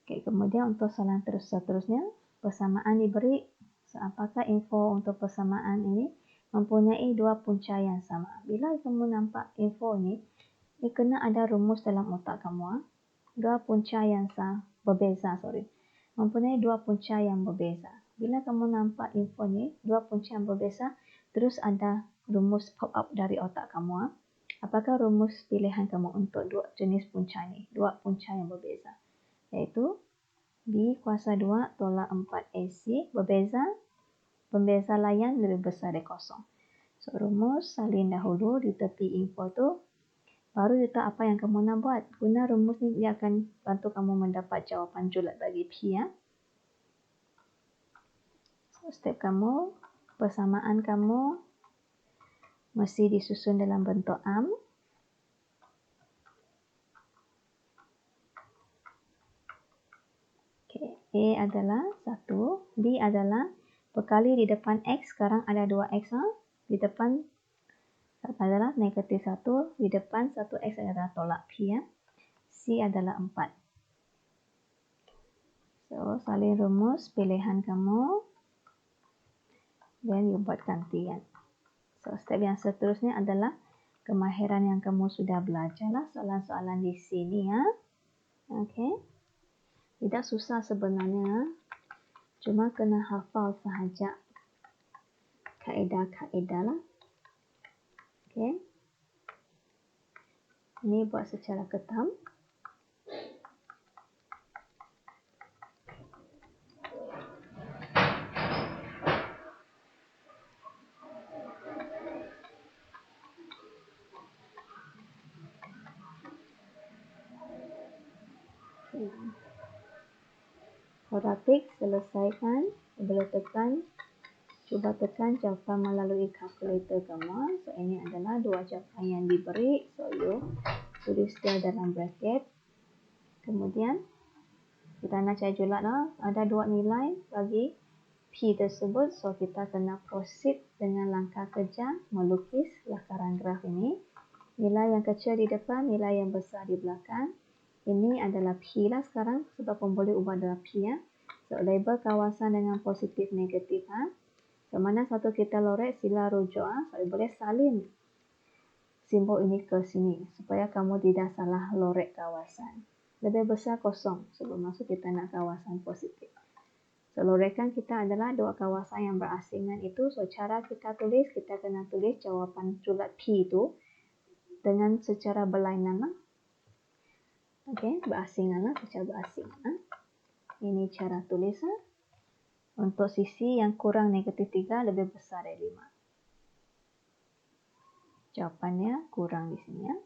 Okay. Kemudian untuk soalan seterusnya, persamaan diberi. So, apakah info untuk persamaan ini? Mempunyai dua punca yang sama. Bila kamu nampak info ini, ia kena ada rumus dalam otak kamu. Dua punca yang berbeza. Mempunyai dua punca yang berbeza. Bila kamu nampak info ni, dua punca yang berbeza, terus ada rumus pop up dari otak kamu. Apakah rumus pilihan kamu untuk dua jenis punca ni? Dua punca yang berbeza. Iaitu B kuasa 2 tolak 4 AC berbeza. Pembeza layan lebih besar dari kosong. So, rumus salin dahulu di tepi info tu. Baru you tahu apa yang kamu nak buat. Guna rumus ni, dia akan bantu kamu mendapat jawapan julat bagi P. Step kamu, persamaan kamu mesti disusun dalam bentuk am. Okay. A adalah 1, B adalah berkali di depan X, sekarang ada 2X. Di depan adalah negatif 1, di depan 1X adalah tolak P. C adalah 4. So, salin rumus pilihan kamu. Dan you buat gantian. So, step yang seterusnya adalah kemahiran yang kamu sudah belajar lah. Soalan-soalan di sini ya. Okey. Tidak susah sebenarnya. Cuma kena hafal sahaja kaedah-kaedah lah. Okey. Ini buat secara ketam. kuadratik, selesaikan. Boleh tekan, cuba tekan jawapan melalui kalkulator kamu. So ini adalah dua jawapan yang diberi. So you tulis dia dalam bracket. Kemudian kita nak cari julat lah. Ada dua nilai bagi P tersebut. So kita kena proceed dengan langkah kerja melukis lakaran graf ini. Nilai yang kecil di depan, nilai yang besar di belakang. Ini adalah P lah sekarang sebab pun boleh ubah adalah P ya. So label kawasan dengan positif negatif ha. So mana satu kita lorek sila rujuk ha. So boleh salin simbol ini ke sini supaya kamu tidak salah lorek kawasan. Lebih besar kosong sebelum masuk kita nak kawasan positif. So lorekan kita adalah dua kawasan yang berasingan itu. So cara kita tulis, kita kena tulis jawapan julat P itu dengan secara berlainan lah. Okey, berasingan lah, secara berasingan lah. Ini cara tulis lah. Untuk sisi yang kurang negatif 3 lebih besar dari 5. Jawapannya kurang di sini ya.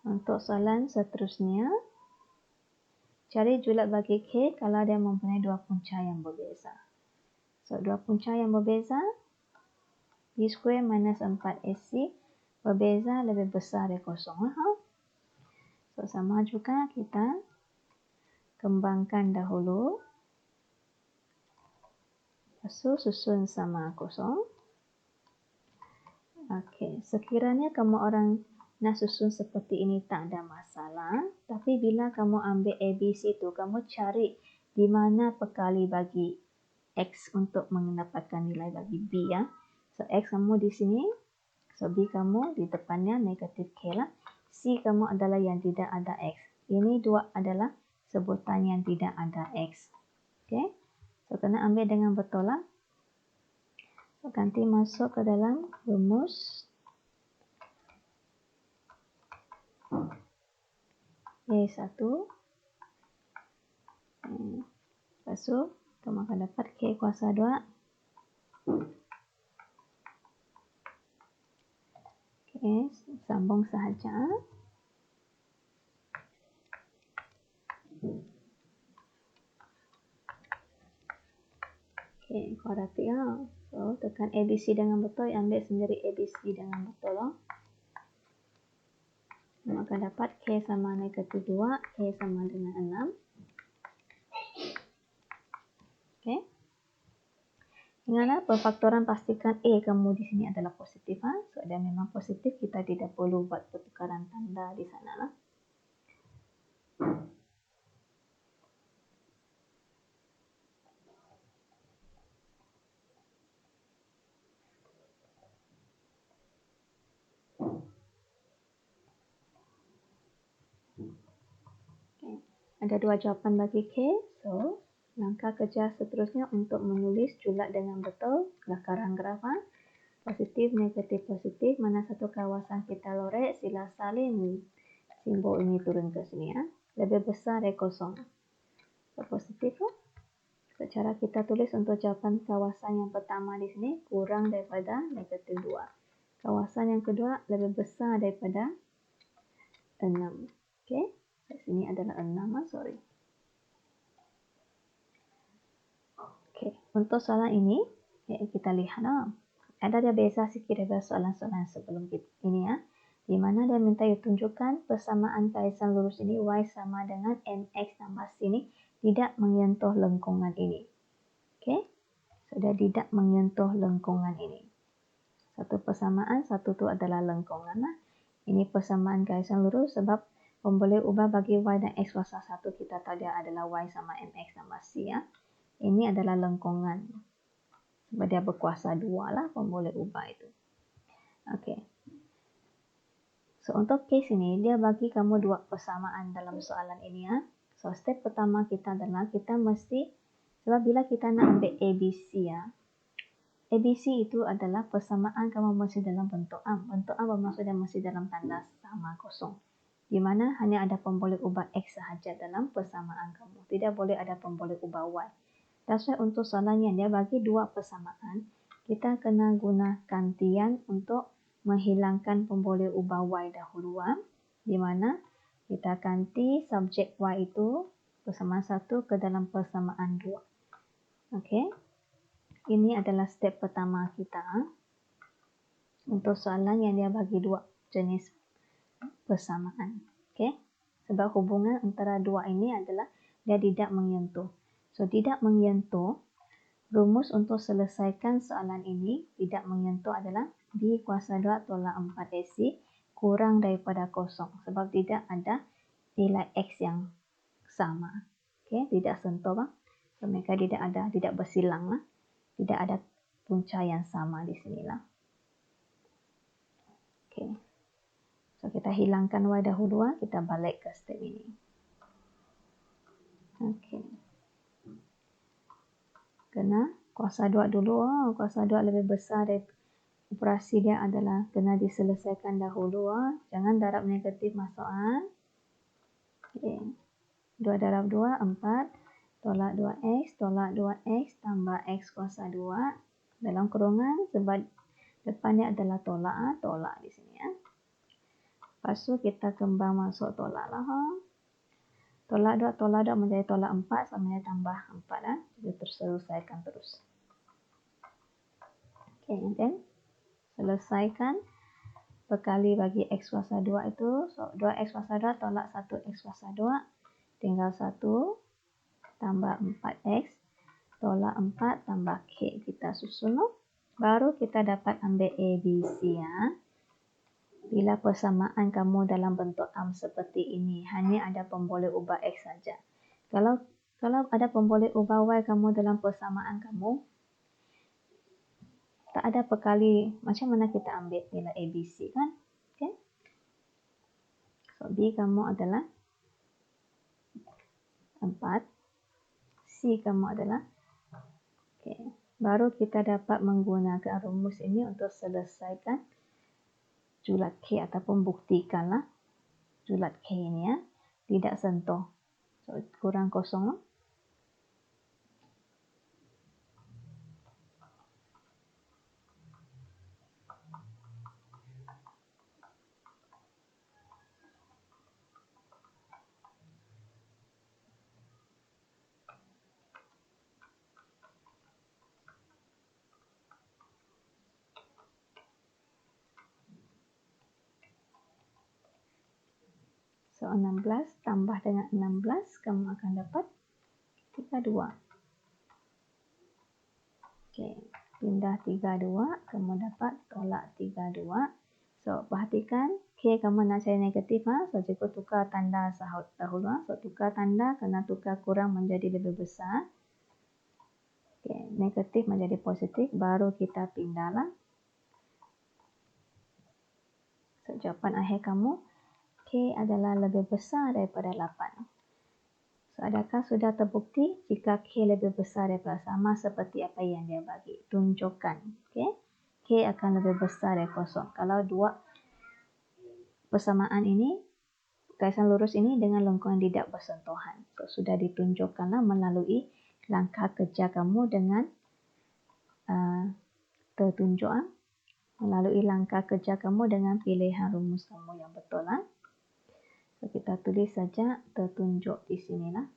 Untuk soalan seterusnya, cari julat bagi K kalau dia mempunyai dua punca yang berbeza. So, dua punca yang berbeza, B square minus 4AC berbeza lebih besar dari kosong lah. So, sama juga kita kembangkan dahulu. Lepas tu susun sama kosong. Okey, sekiranya kamu orang nak susun seperti ini tak ada masalah. Tapi bila kamu ambil ABC tu, kamu cari di mana perkali bagi X untuk mendapatkan nilai bagi B ya. So, X kamu di sini. So, B kamu di depannya negatif K lah. C kamu adalah yang tidak ada X. Ini dua adalah sebutan yang tidak ada X. Okey. So, kena ambil dengan betul lah. So, nanti masuk ke dalam rumus. A1. Lepas tu, kamu akan dapat K kuasa 2. Okey, sambung sahaja. Okey, kuadratik lah. So, tekan ABC dengan betul, ambil sendiri ABC dengan betul lah. Kamu akan dapat K sama negatif 2, K sama dengan 6. Okey. Ingatlah, perfaktoran pastikan A kamu di sini adalah positif. Ha? So, dia memang positif, kita tidak perlu buat pertukaran tanda di sana lah. Okay. Ada dua jawapan bagi K. So, langkah kerja seterusnya untuk menulis julat dengan betul lakaran graf. Ha? Positif, negatif, positif. Mana satu kawasan kita lorek, sila salin simbol ini turun ke sini. Ya. Lebih besar dari kosong. So, positif. Ha? So, cara kita tulis untuk jawapan kawasan yang pertama di sini kurang daripada negatif 2. Kawasan yang kedua lebih besar daripada 6. Okey. Di sini adalah 6. Sorry. Okey. Untuk soalan ini, kita lihat. Ada dia beza sikit daripada soalan-soalan sebelum ini ya. Di mana dia minta tunjukkan persamaan garisan lurus ini Y sama dengan MX tambah C ini tidak menyentuh lengkungan ini. Okey. So, dia tidak menyentuh lengkungan ini. Satu persamaan, satu tu adalah lengkungan. Ini persamaan garisan lurus sebab boleh ubah bagi Y dan X kuasa 1 kita tahu dia adalah Y sama MX tambah C ya. Ini adalah lengkungan. Sebab dia berkuasa 2 lah pun boleh ubah itu. Okey. So, untuk case ini, dia bagi kamu dua persamaan dalam soalan ini ya. So, step pertama kita adalah kita mesti, sebab bila kita nak ambil ABC ya, ABC itu adalah persamaan kamu mesti dalam bentuk am. Bentuk am bermaksud dia mesti dalam tanda sama kosong. Di mana hanya ada pun boleh ubah X sahaja dalam persamaan kamu. Tidak boleh ada pun boleh ubah Y. That's why untuk soalan yang dia bagi dua persamaan, kita kena gunakan tiang untuk menghilangkan pemboleh ubah Y dahulu. Di mana kita ganti subjek Y itu persamaan 1 ke dalam persamaan 2. Okey. Ini adalah step pertama kita untuk soalan yang dia bagi dua jenis persamaan. Okey. Sebab hubungan antara dua ini adalah dia tidak menyentuh. So, tidak menyentuh, rumus untuk selesaikan soalan ini tidak menyentuh adalah B kuasa 2 tolak 4AC kurang daripada kosong. Sebab tidak ada nilai X yang sama. Okey, tidak sentuh bang. So, mereka tidak bersilang lah. Tidak ada punca yang sama di sinilah. Okey. So, kita hilangkan Y dahulu, kita balik ke step ini. Okey. Kena kuasa 2 dulu. Kuasa 2 lebih besar dari operasi dia adalah kena diselesaikan dahulu. Jangan darab negatif masuk. Okey. 2 darab 2, 4. Tolak 2X, tolak 2X tambah X kuasa 2. Dalam kurungan sebab depannya adalah tolak. Tolak di sini. Lepas tu kita kembang masuk tolak lah. Tolak 2 menjadi tolak 4 sama dengan tambah 4. Jadi terselesaikan terus. Okay, then selesaikan berkali bagi X kuasa 2 itu. So, 2X kuasa 2 tolak 1X kuasa 2. Tinggal 1 tambah 4X. Tolak 4 tambah K. Kita susun. Baru kita dapat ambil A, B, C. Bila persamaan kamu dalam bentuk arm seperti ini, hanya ada pemboleh ubah X saja. Kalau ada pemboleh ubah Y kamu dalam persamaan kamu, tak ada perkali macam mana kita ambil nilai A, B, C kan? Okay? So, B kamu adalah 4. C kamu adalah okay. Baru kita dapat menggunakan rumus ini untuk selesaikan julat K ataupun buktikanlah julat K ini tidak sentuh. So, kurang kosong. So, 16 tambah dengan 16, kamu akan dapat 32. Okey, pindah 32, kamu dapat tolak 32. So, perhatikan, K kamu nak cari negatif. So, cikgu tukar tanda dahulu. So, tukar tanda kena tukar kurang menjadi lebih besar. Okey, negatif menjadi positif, baru kita pindahlah. So, jawapan akhir kamu, K adalah lebih besar daripada 8. So, adakah sudah terbukti jika K lebih besar daripada sama seperti apa yang dia bagi? Tunjukkan. Okay? K akan lebih besar dari kosong. Kalau dua persamaan ini, garisan lurus ini dengan lengkungan tidak bersentuhan. So, sudah ditunjukkanlah melalui langkah kerja kamu dengan tertunjuk. Melalui langkah kerja kamu dengan pilihan rumus kamu yang betul. So, kita tulis saja tertunjuk di sinilah.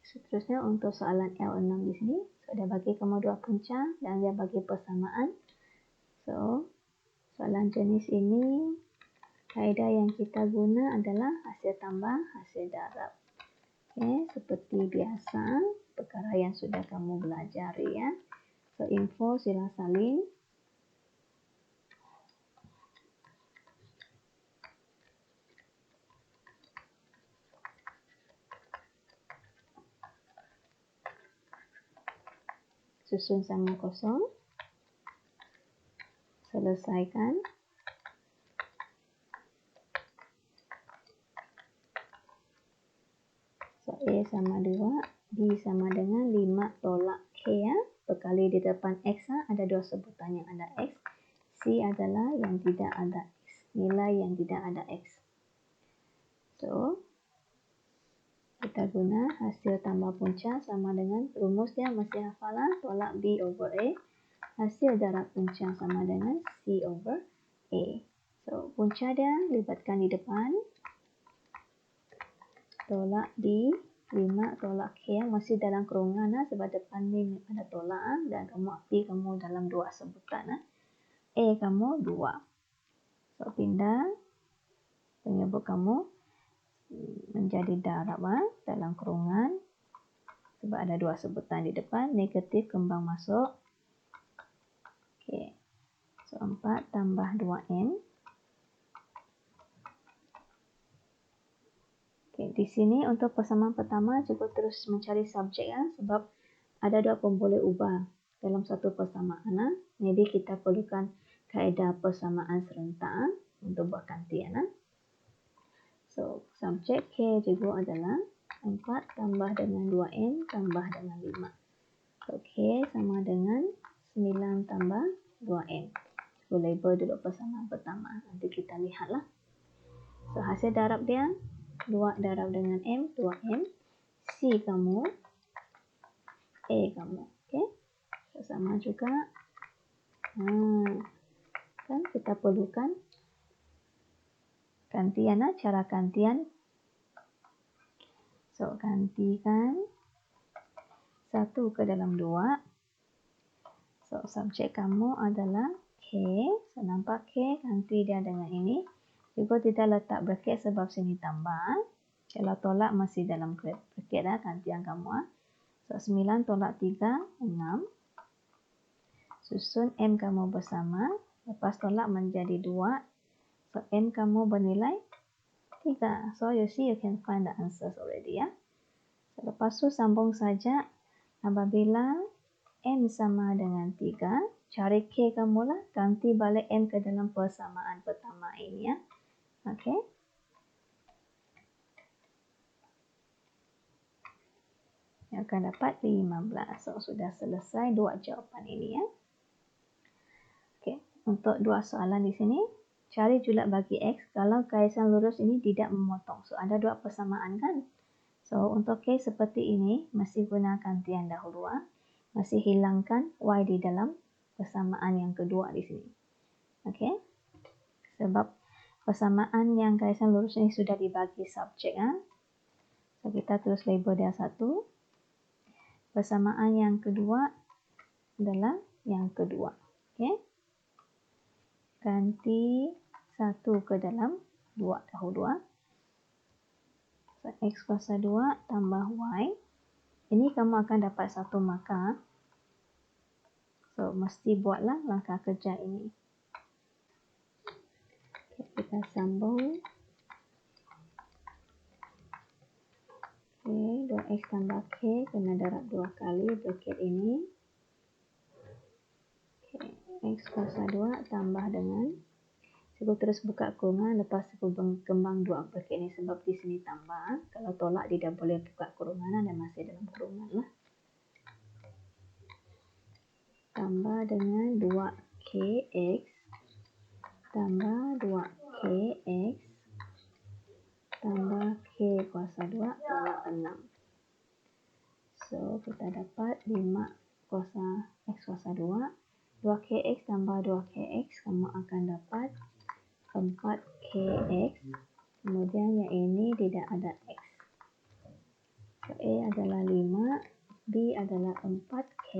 Seterusnya untuk soalan L6 di sini. So, dia bagi kamu dua punca dan dia bagi persamaan. So, soalan jenis ini, kaedah yang kita guna adalah hasil tambah, hasil darab. Okay, seperti biasa, perkara yang sudah kamu belajar ya. So, info sila salin. Susun sama kosong. Selesaikan. So, A sama 2, B sama dengan 5 tolak K ya. Berkali di depan X ada dua sebutan yang ada X. C adalah yang tidak ada X. Nilai yang tidak ada X. So, Kita guna hasil tambah punca sama dengan rumus dia masih hafal lah, tolak B over A. Hasil darab punca sama dengan C over A. So, punca dia libatkan di depan. Tolak B, 5 tolak K yang masih dalam kurungan lah, sebab depan ni ada tolak lah. Dan B kamu dalam 2 sebutan lah. A kamu 2. So, pindah penyebut kamu menjadi darab lah, dalam kurungan. Sebab ada 2 sebutan di depan, negatif kembang masuk. Okay. So, 4 tambah 2N. Okay, di sini untuk persamaan pertama cuba terus mencari subjek ya, sebab ada 2 pun boleh ubah dalam satu persamaan. Maybe kita perlukan kaedah persamaan serentak untuk buat gantian. So, subjek K juga adalah 4 tambah dengan 2N tambah dengan 5. So, K sama dengan 9 tambah 2N. So, label dulu persamaan pertama. Nanti kita lihatlah. So, hasil darab dia 2 darab dengan M, 2M. C kamu, A kamu. Okay? So, sama juga. Kan kita perlukan gantian lah, cara gantian. So, gantikan 1 ke dalam 2. So, subjek kamu adalah K. So, nampak K, ganti dia dengan ini. Juga tidak letak bracket sebab sini tambah. Kalau tolak masih dalam bracket lah, gantian kamu. So, 9 tolak 3, 6. Susun M kamu bersama. Lepas tolak menjadi 2. So, M kamu bernilai 3. So, you see you can find the answers already ya. So, lepas tu sambung saja. Apabila M sama dengan 3, cari K kamu lah. Ganti balik M ke dalam persamaan pertama ini ya. Okey. Yang akan dapat 15. So, sudah selesai 2 jawapan ini ya. Okey. Untuk 2 soalan di sini. Cari julat bagi X kalau garisan lurus ini tidak memotong. So, ada 2 persamaan kan? So, untuk K seperti ini, masih guna gantian dahulu. Masih hilangkan Y di dalam persamaan yang kedua di sini. Okey. Sebab persamaan yang garisan lurus ini sudah dibagi subjek. So, kita terus label dia 1. Persamaan yang kedua adalah yang kedua. Okey. Ganti 1 ke dalam 2 dahulu. So, X kuasa 2 tambah Y. Ini kamu akan dapat 1 markah. So, mesti buatlah langkah kerja ini. Okay, kita sambung. Okay, 2X tambah K kena darab 2 kali bracket ini. Okay, X kuasa 2 tambah dengan. Saya terus buka kurungan, lepas saya kembang 2 bracket ini sebab di sini tambah. Kalau tolak dia dah boleh buka kurungan dan masih dalam kurungan lah. Tambah dengan 2KX tambah 2KX tambah K kuasa 2 tolak 6. So, kita dapat 5 kuasa X kuasa 2. 2KX tambah 2KX, kamu akan dapat 4KX. Kemudian yang ini tidak ada X. So, A adalah 5, B adalah 4K,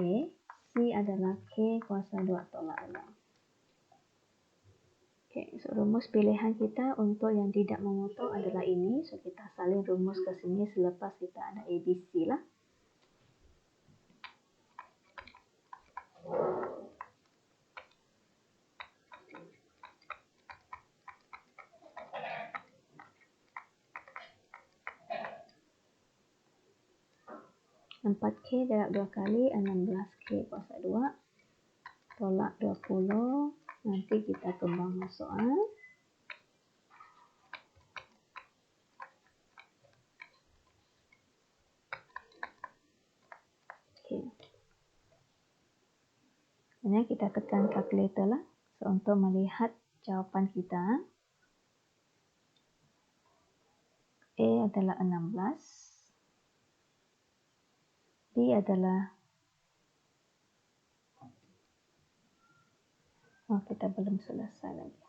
C adalah K kuasa 2 tolak 6. Okay, so rumus pilihan kita untuk yang tidak memotong adalah ini. So, kita salin rumus ke sini selepas kita ada ABC lah. K darab 2 kali 16K kuasa 2 tolak 20. Nanti kita kembang masuk. Okay. Kemudian kita tekan calculator lah. So, untuk melihat jawapan kita. A adalah 16. B adalah, kita belum selesai lagi.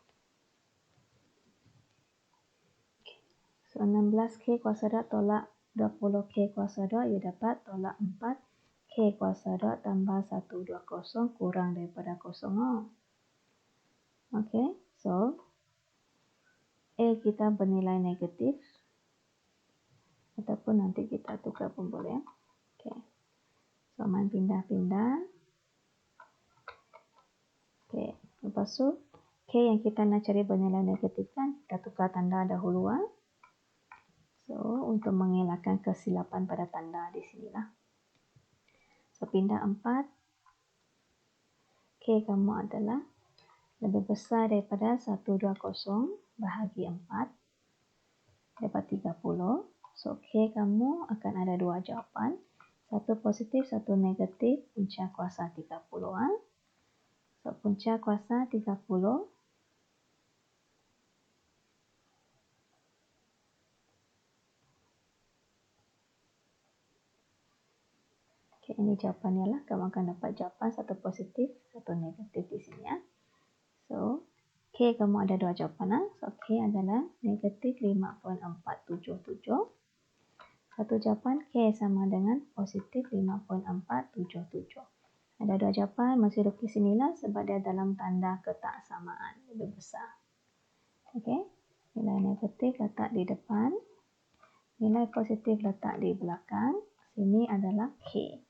So 16K kuasa 2 tolak 20K kuasa 2, ia dapat tolak 4K kuasa 2 tambah 120 kurang daripada 0. Okey, so A kita bernilai negatif. Ataupun nanti kita tukar pun boleh. Okey, so main pindah-pindah. Okey, lepas tu K yang kita nak cari bernilai negatif kan, kita tukar tanda dahulu. So, untuk mengelakkan kesilapan pada tanda di sinilah. So, pindah 4. K kamu adalah lebih besar daripada 120 bahagi 4. Dapat 30. So, K kamu akan ada dua jawapan. Satu positif, satu negatif. Punca kuasa 30. So, punca kuasa 30. Okay, ini jawapannya lah. Kamu akan dapat jawapan satu positif, satu negatif di sini ya. So, K kamu ada dua jawapan. So, K adalah negatif 5.477. Satu jawapan K sama dengan positif 5.477. Ada dua jawapan, masih lukis sinilah sebab dia dalam tanda ketaksamaan lebih besar. Okey, nilai negatif letak di depan. Nilai positif letak di belakang. Sini adalah K.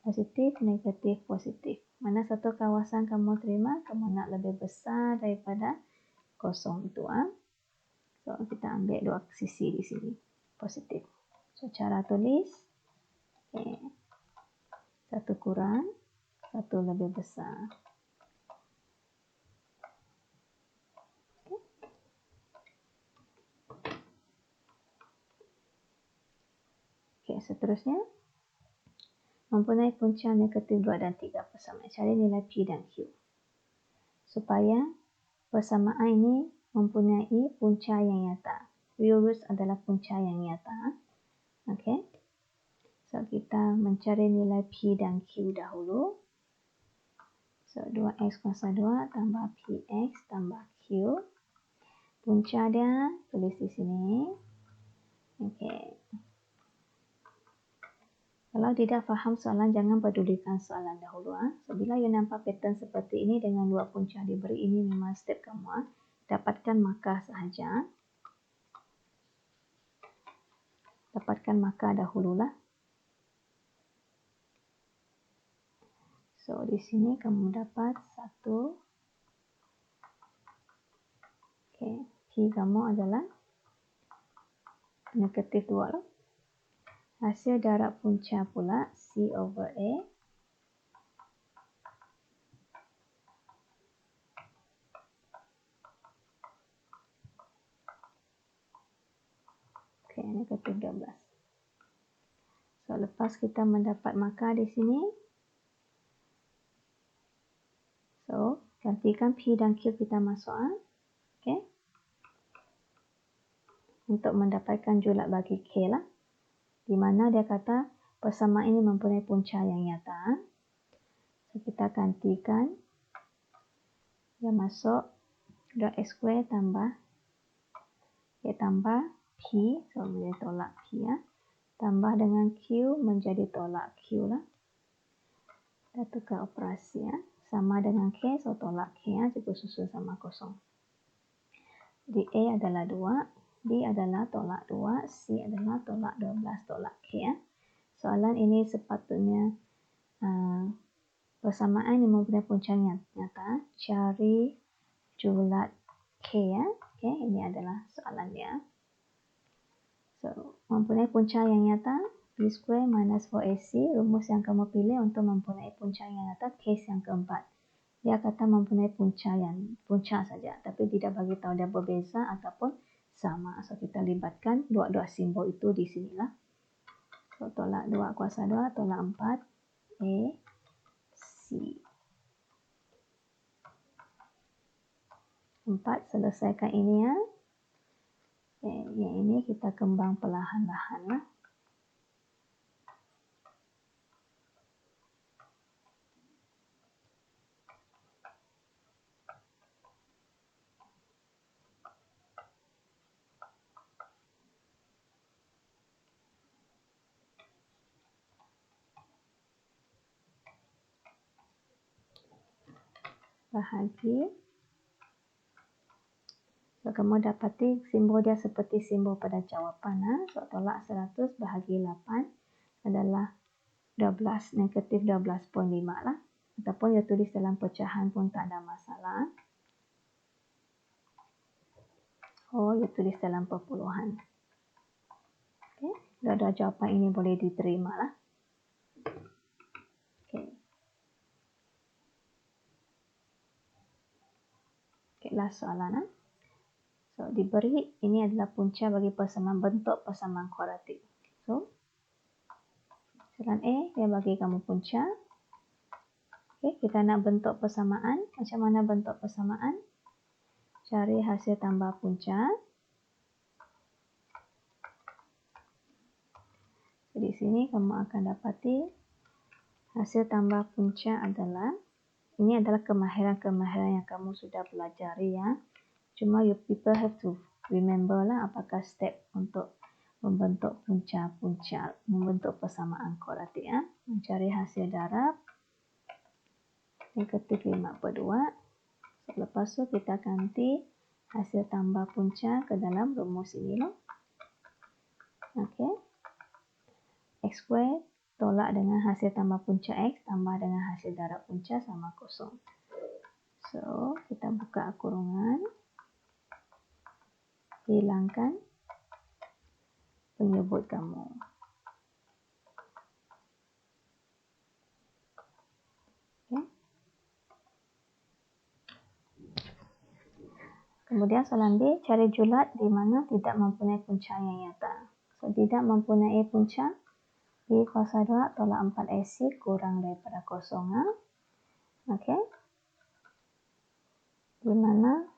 Positif, negatif, positif. Mana satu kawasan kamu terima, kamu nak lebih besar daripada 0 itu. So, kita ambil dua sisi di sini. Positif. So, cara tulis. Okay. Satu kurang, satu lebih besar. Okay, seterusnya. Mempunyai punca negatif 2 dan 3 persamaan. Cari nilai P dan Q. Supaya persamaan ini mempunyai punca yang nyata. Real roots adalah punca yang nyata. Okey. So, kita mencari nilai P dan Q dahulu. So, 2X kuasa 2 tambah PX tambah Q. Punca dia tulis di sini. Okey. Kalau tidak faham soalan, jangan pedulikan soalan dahulu. So, bila you nampak pattern seperti ini dengan dua punca diberi, ini memang step kamu. Dapatkan markah sahaja. Dapatkan markah dahululah. So, di sini kamu dapat 1. Okay. P kamu adalah negatif 2. Hasil darab punca pula C over A. Okay, negatif 12. So, lepas kita mendapat markah di sini. So, gantikan P dan Q kita masuk. Okay. Untuk mendapatkan julat bagi K lah. Di mana dia kata persamaan ini mempunyai punca yang nyata. So, kita gantikan. Dia masuk 2x² tambah K tambah P. So, boleh tolak P ya. Tambah dengan Q menjadi tolak Q lah. Kita tukar operasi ya. Sama dengan K, so tolak K ya. Cukup susun sama 0. Di A adalah 2. B adalah tolak 2. C adalah tolak 12 tolak K ya. Soalan ini sepatutnya persamaan yang mempunyai punca nyata. Cari julat K ya. Okay, ini adalah soalan dia. So, mempunyai punca yang nyata. B² minus 4AC. Rumus yang kamu pilih untuk mempunyai punca yang nyata. Case yang keempat. Dia kata mempunyai punca saja. Tapi tidak bagi tahu dia berbeza ataupun sama. So, kita libatkan dua-dua simbol itu di sinilah. So, tolak 2 kuasa 2, tolak 4, A, C. 4, selesaikan ini ya. Okay, yang ini kita kembang perlahan-lahan lah. bahagi. So, kamu dapati simbol dia seperti simbol pada jawapan. So, tolak 100 bahagi 8 adalah 12, negatif 12.5 lah. Ataupun dia tulis dalam pecahan pun tak ada masalah. Oh, dia tulis dalam perpuluhan. Okay. Dua-dua jawapan ini boleh diterima lah. Okay. Okay, last soalan. So, diberi ini adalah punca bagi persamaan bentuk persamaan kuadratik. So, soalan A, dia bagi kamu punca. Okay, kita nak bentuk persamaan. Macam mana bentuk persamaan? Cari hasil tambah punca. So, di sini kamu akan dapati hasil tambah punca adalah, ini adalah kemahiran-kemahiran yang kamu sudah pelajari ya. Cuma you people have to remember lah apakah step untuk membentuk punca-punca, membentuk persamaan kuadratik ya. Mencari hasil darab negatif 5/2. Lepas tu kita ganti hasil tambah punca ke dalam rumus ini loh. Okey. X square tolak dengan hasil tambah punca X tambah dengan hasil darab punca sama 0. So, kita buka kurungan. Hilangkan penyebut kamu. Okay. Kemudian soalan B, cari julat di mana tidak mempunyai punca yang nyata. So, tidak mempunyai punca, B kuasa 2 tolak 4AC kurang daripada 0. Okey. Di mana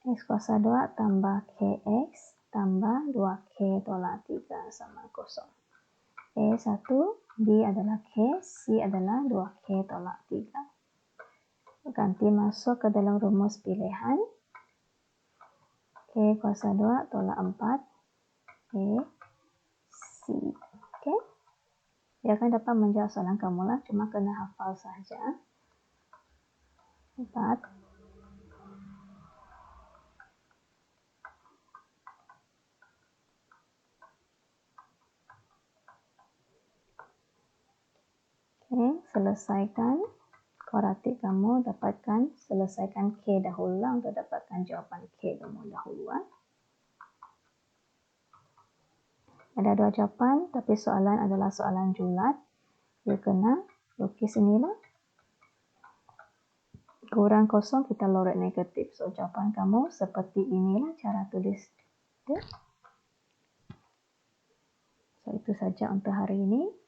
X kuasa 2 tambah KX tambah 2K tolak 3 sama 0. A 1, B adalah K, C adalah 2K tolak 3. Ganti masuk ke dalam rumus pilihan. K kuasa 2 tolak 4, A, C. Okay. Dia akan dapat menjawab soalan kamu lah, cuma kena hafal sahaja. 4. Okay, selesaikan kuadratik kamu, dapatkan, selesaikan K dahulu lah untuk dapatkan jawapan K kamu dahulu. Ada dua jawapan, tapi soalan adalah soalan julat. You kena lukis inilah. Kurang 0, kita lorot negatif. So, jawapan kamu seperti inilah cara tulis. Okay. So, itu saja untuk hari ini.